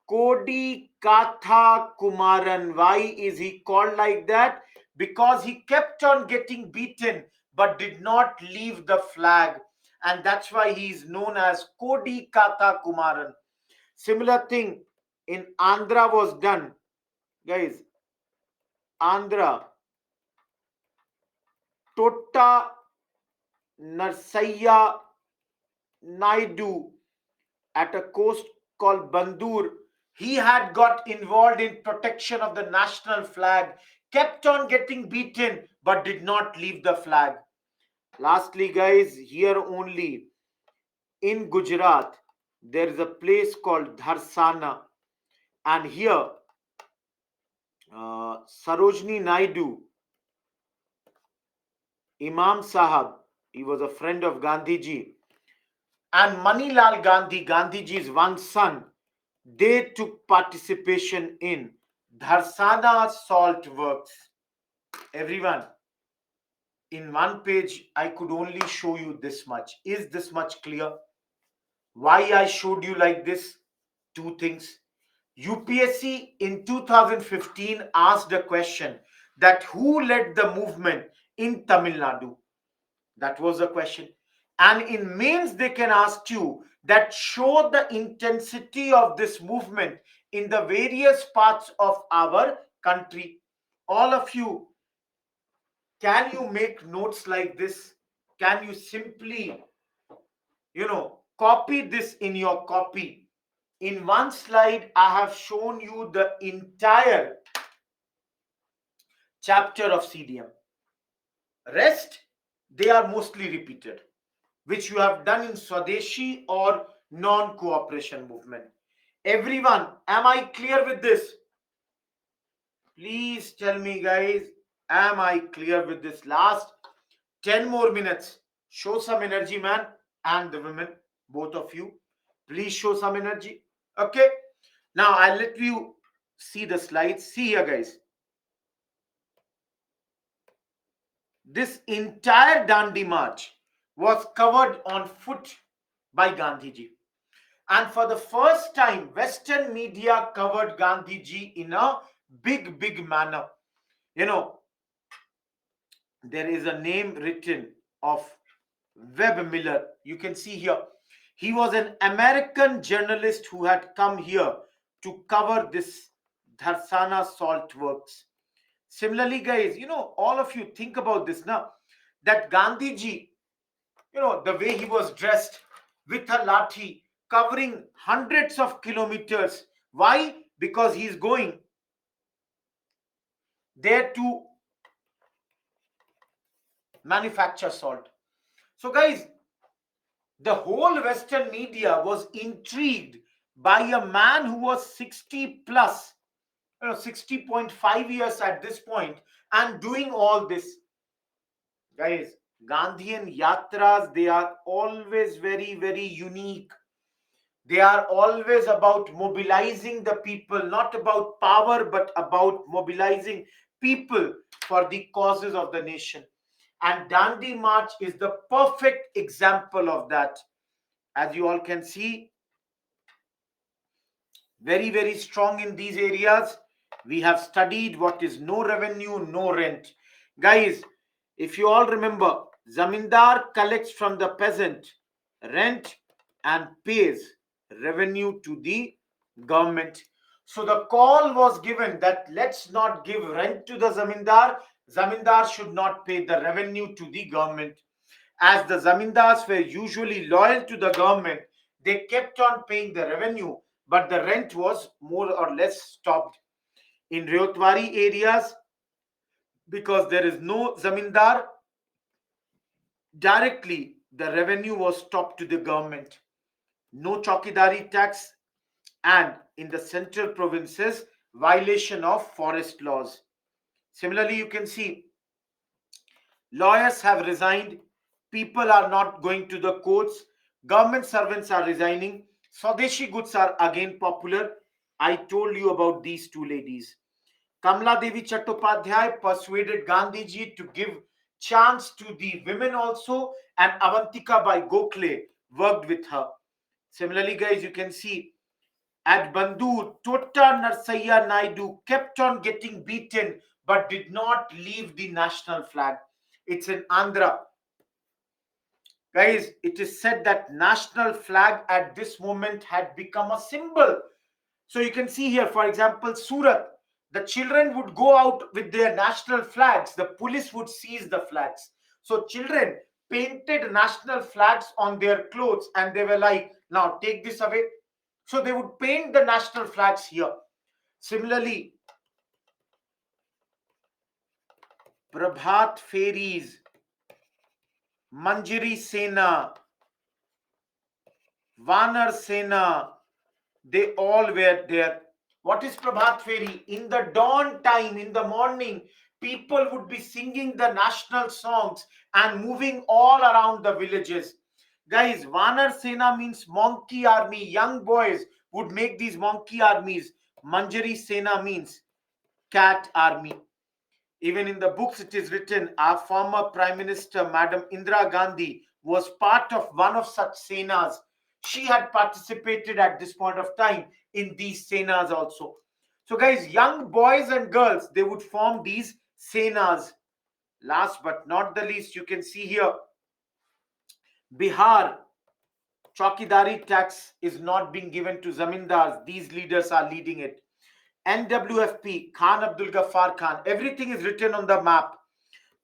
Kodi Katha Kumaran. Why is he called like that? Because he kept on getting beaten but did not leave the flag. And that's why he is known as Kodi Katha Kumaran. Similar thing in Andhra was done. Guys, Andhra, Totta Narsaya Naidu at a coast called Bandur. He had got involved in protection of the national flag, kept on getting beaten, but did not leave the flag. Lastly, guys, here only in Gujarat, there is a place called Dharsana, and here Sarojini Naidu, Imam Sahab, he was a friend of Gandhiji, and Manilal Gandhi, Gandhiji's one son, they took participation in Dharsana salt works. Everyone, in one page, I could only show you this much. Is this much clear? Why I showed you like this? Two things. UPSC in 2015 asked a question that who led the movement in Tamil Nadu? That was the question. And in mains, they can ask you that show the intensity of this movement in the various parts of our country. All of you, can you make notes like this? Can you simply, copy this in your copy? In one slide, I have shown you the entire chapter of CDM. Rest, they are mostly repeated, which you have done in Swadeshi or non-cooperation movement. Everyone, am I clear with this? Please tell me, guys, am I clear with this? Last 10 more minutes. Show some energy, man, and the women, both of you. Please show some energy. Okay. Now I'll let you see the slides. See here, guys. this entire Dandi March was covered on foot by Gandhiji. And for the first time, Western media covered Gandhiji in a big manner. You know, there is a name written of Webb Miller. You can see here. He was an American journalist who had come here to cover this Dharsana salt works. Similarly, guys, all of you think about this now, that Gandhiji, the way he was dressed with a lathi covering hundreds of kilometers. Why? Because he's going there to manufacture salt. So, guys, the whole Western media was intrigued by a man who was 60 plus, 60.5 years at this point, and doing all this. Guys, Gandhian yatras, they are always very unique. They are always about mobilizing the people, not about power, but about mobilizing people for the causes of the nation. And Dandi March is the perfect example of that. As you all can see, very strong in these areas. We have studied what is no revenue, no rent. Guys, if you all remember, Zamindar collects from the peasant rent and pays revenue to the government. So the call was given that let's not give rent to the Zamindar. Zamindar should not pay the revenue to the government. As the Zamindars were usually loyal to the government, they kept on paying the revenue, but the rent was more or less stopped. In Ryotwari areas, because there is no Zamindar, directly the revenue was stopped to the government. No Chowkidari tax, and in the central provinces, violation of forest laws. Similarly, you can see lawyers have resigned, people are not going to the courts, government servants are resigning, Swadeshi goods are again popular. I told you about these two ladies. Kamla Devi Chattopadhyay persuaded Gandhiji to give chance to the women also, and Avantika Bai Gokhale worked with her. Similarly, guys, you can see at Bandur, Tota Narsaya Naidu kept on getting beaten but did not leave the national flag. It's in Andhra. Guys, it is said that national flag at this moment had become a symbol. So you can see here, for example, Surat, the children would go out with their national flags. The police would seize the flags. So children painted national flags on their clothes and they were like, now take this away. So they would paint the national flags here. Similarly, Prabhat Fairies, Manjari Sena, Vanar Sena, they all were there. What is Prabhat Fairy? In the dawn time, in the morning, people would be singing the national songs and moving all around the villages. Guys, Vanar Sena means monkey army. Young boys would make these monkey armies. Manjari Sena means cat army. Even in the books, it is written our former Prime Minister, Madam Indira Gandhi, was part of one of such senas. She had participated at this point of time in these senas also. So, guys, young boys and girls, they would form these senas. Last but not the least, you can see here Bihar, Chowkidari tax is not being given to Zamindars. These leaders are leading it. NWFP, Khan Abdul Ghaffar Khan, everything is written on the map.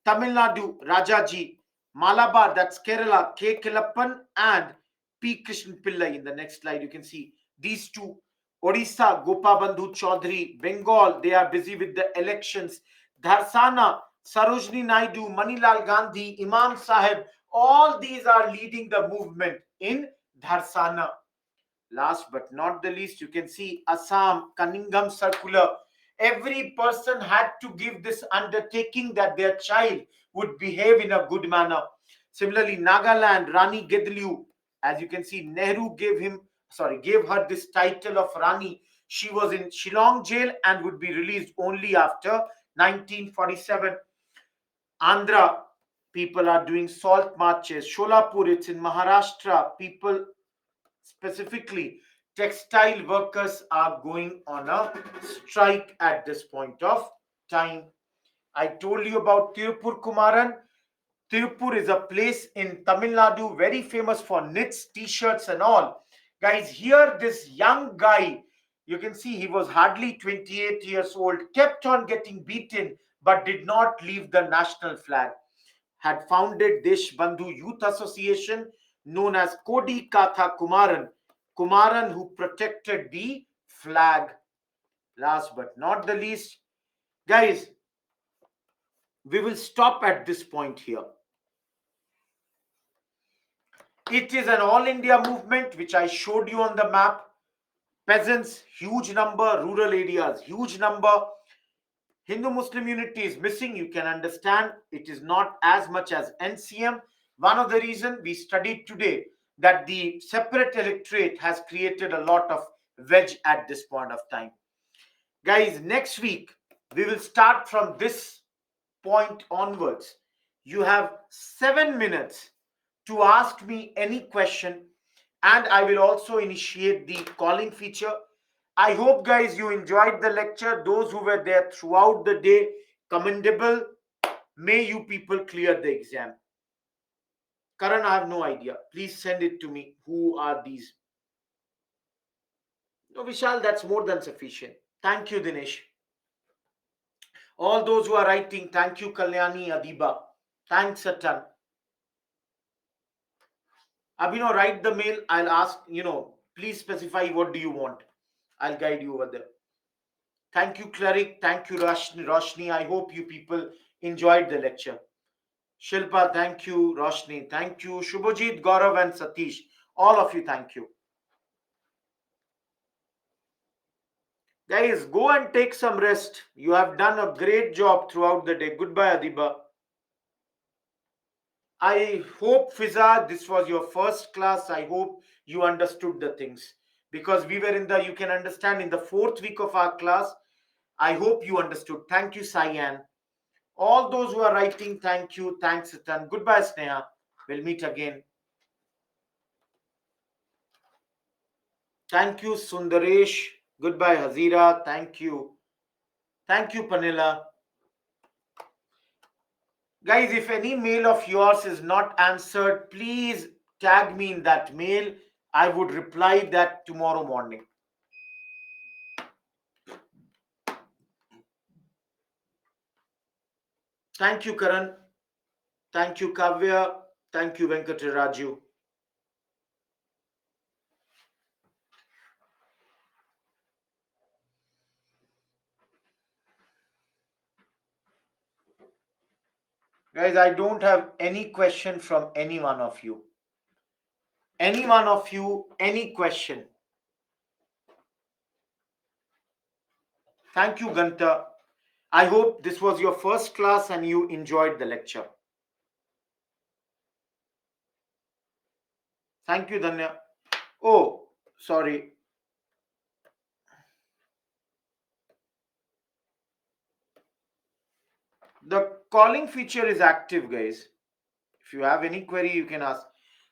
Tamil Nadu, Rajaji. Malabar, that's Kerala, K. Kelappan and P. Krishnan Pillai. In the next slide, you can see these two. Odisha, Gopabandhu Chaudhary. Bengal, they are busy with the elections. Dharsana, Sarojini Naidu, Manilal Gandhi, Imam Sahib, all these are leading the movement in Dharsana. Last but not the least, you can see Assam, Cunningham Circular. Every person had to give this undertaking that their child would behave in a good manner. Similarly, Nagaland, Rani Gedliu, as you can see, Nehru gave her this title of Rani. She was in Shillong jail and would be released only after 1947. Andhra, People are doing salt marches. Sholapur, it's in Maharashtra. People, specifically textile workers, are going on a strike at this point of time. I told you about Tirupur Kumaran. Tirupur is a place in Tamil Nadu very famous for knits, t-shirts and all. Guys, here this young guy, you can see he was hardly 28 years old, kept on getting beaten but did not leave the national flag. Had founded Desh Bandhu Youth Association known as Kodi Katha Kumaran. Kumaran who protected the flag. Last but not the least, guys, we will stop at this point here. It is an all India movement which I showed you on the map. Peasants, huge number, rural areas, huge number. Hindu Muslim unity is missing. You can understand it is not as much as NCM. One of the reasons we studied today that the separate electorate has created a lot of wedge at this point of time. Guys, next week we will start from this point onwards. You have 7 minutes to ask me any question, and I will also initiate the calling feature. I hope, guys, you enjoyed the lecture. Those who were there throughout the day, commendable. May you people clear the exam. Karan, I have no idea. Please send it to me. Who are these? No, Vishal, that's more than sufficient. Thank you, Dinesh. All those who are writing, thank you, Kalyani, Adiba. Thanks a ton. Abhinav, write the mail. I'll ask, please specify what do you want. I'll guide you over there. Thank you, Cleric. Thank you, Roshni. I hope you people enjoyed the lecture. Shilpa, thank you. Roshni, thank you. Shubhajit, Gaurav, and Satish. All of you, thank you. Guys, go and take some rest. You have done a great job throughout the day. Goodbye, Adiba. I hope, Fiza, this was your first class. I hope you understood the things. Because we were you can understand, in the 4th week of our class. I hope you understood. Thank you, Cyan. All those who are writing, thank you. Thanks, Satan. Goodbye, Sneha. We'll meet again. Thank you, Sundaresh. Goodbye, Hazira. Thank you. Thank you, Panila. Guys, if any mail of yours is not answered, please tag me in that mail. I would reply that tomorrow morning. Thank you, Karan. Thank you, Kavya. Thank you, Venkataraju. Guys, I don't have any question from any one of you. Any one of you, any question? Thank you, Ganta. I hope this was your first class and you enjoyed the lecture. Thank you, Danya. Oh, sorry. The calling feature is active, guys. If you have any query, you can ask.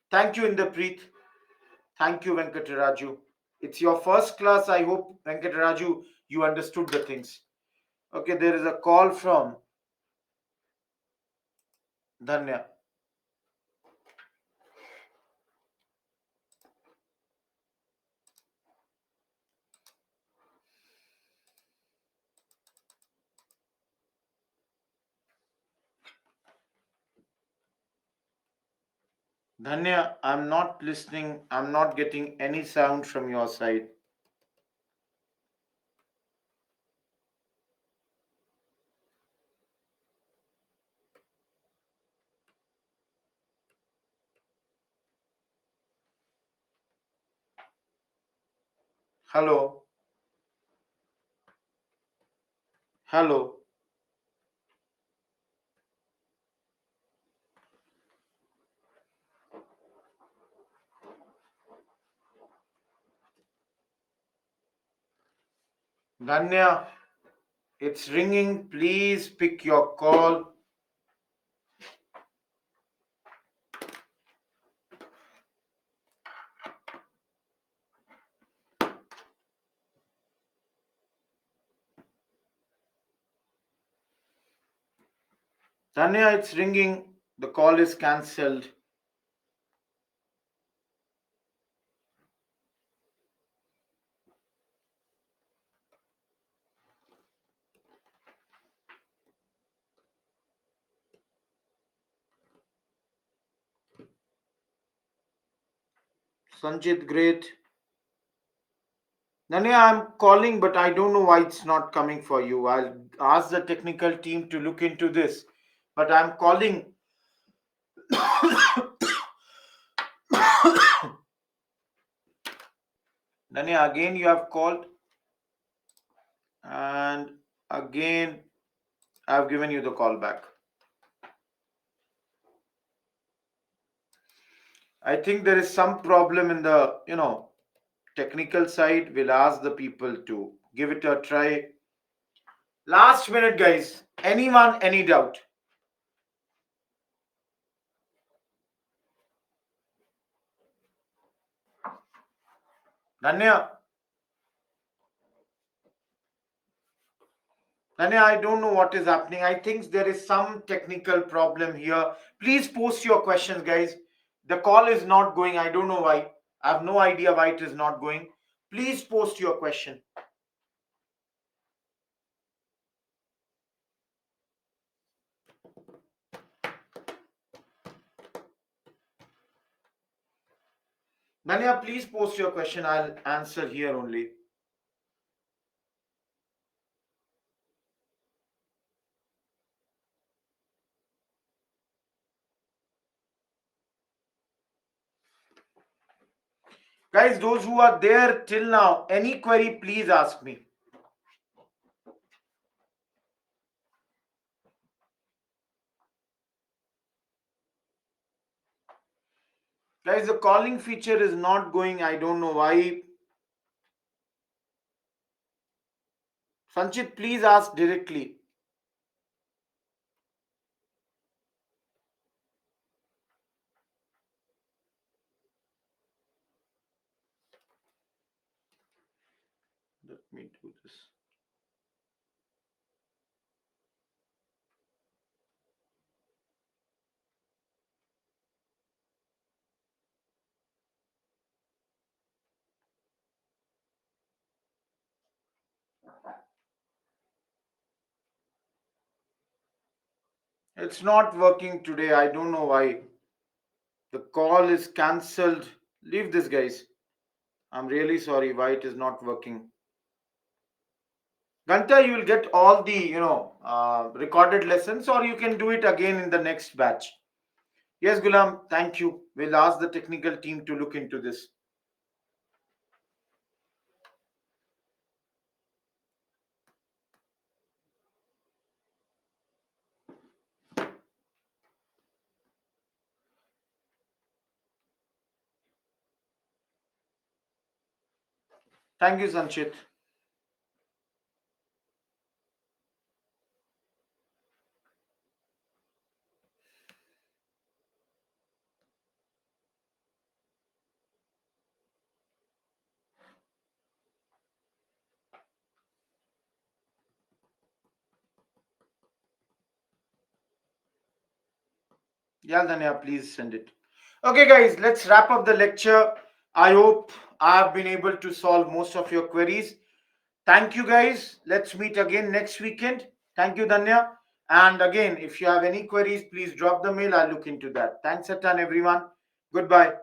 Thank you, Inderpreet. Thank you, Venkataraju. It's your first class. I hope, Venkataraju, you understood the things. Okay, there is a call from Dhanya. Dhanya, I'm not listening. I'm not getting any sound from your side. Hello. Hello. Dhanya, it's ringing. Please pick your call. Tanya, it's ringing. The call is cancelled. Sanjit, great. Nanya, I'm calling, but I don't know why it's not coming for you. I'll ask the technical team to look into this. But I'm calling. Nanya, again you have called, and again I've given you the call back. I think there is some problem in the, technical side. We'll ask the people to give it a try. Last minute, guys. Anyone, any doubt? Nanya, Nanya, I don't know what is happening. I think there is some technical problem here. Please post your questions, guys. The call is not going. I don't know why. I have no idea why it is not going. Please post your question. Nanya, please post your question. I'll answer here only. Guys, those who are there till now, any query, please ask me. Guys, the calling feature is not going. I don't know why. Sanchit, please ask directly. Let me do this. It's not working today. I don't know why. The call is cancelled. Leave this, guys. I'm really sorry why it is not working. Ganta, you will get all the, recorded lessons, or you can do it again in the next batch. Yes, Gulam, thank you. We'll ask the technical team to look into this. Thank you, Sanchit. Yeah, Danya, please send it. Okay, guys, let's wrap up the lecture. I hope I have been able to solve most of your queries. Thank you, guys. Let's meet again next weekend. Thank you, Danya. And again, if you have any queries, please drop the mail. I'll look into that. Thanks a ton, everyone. Goodbye.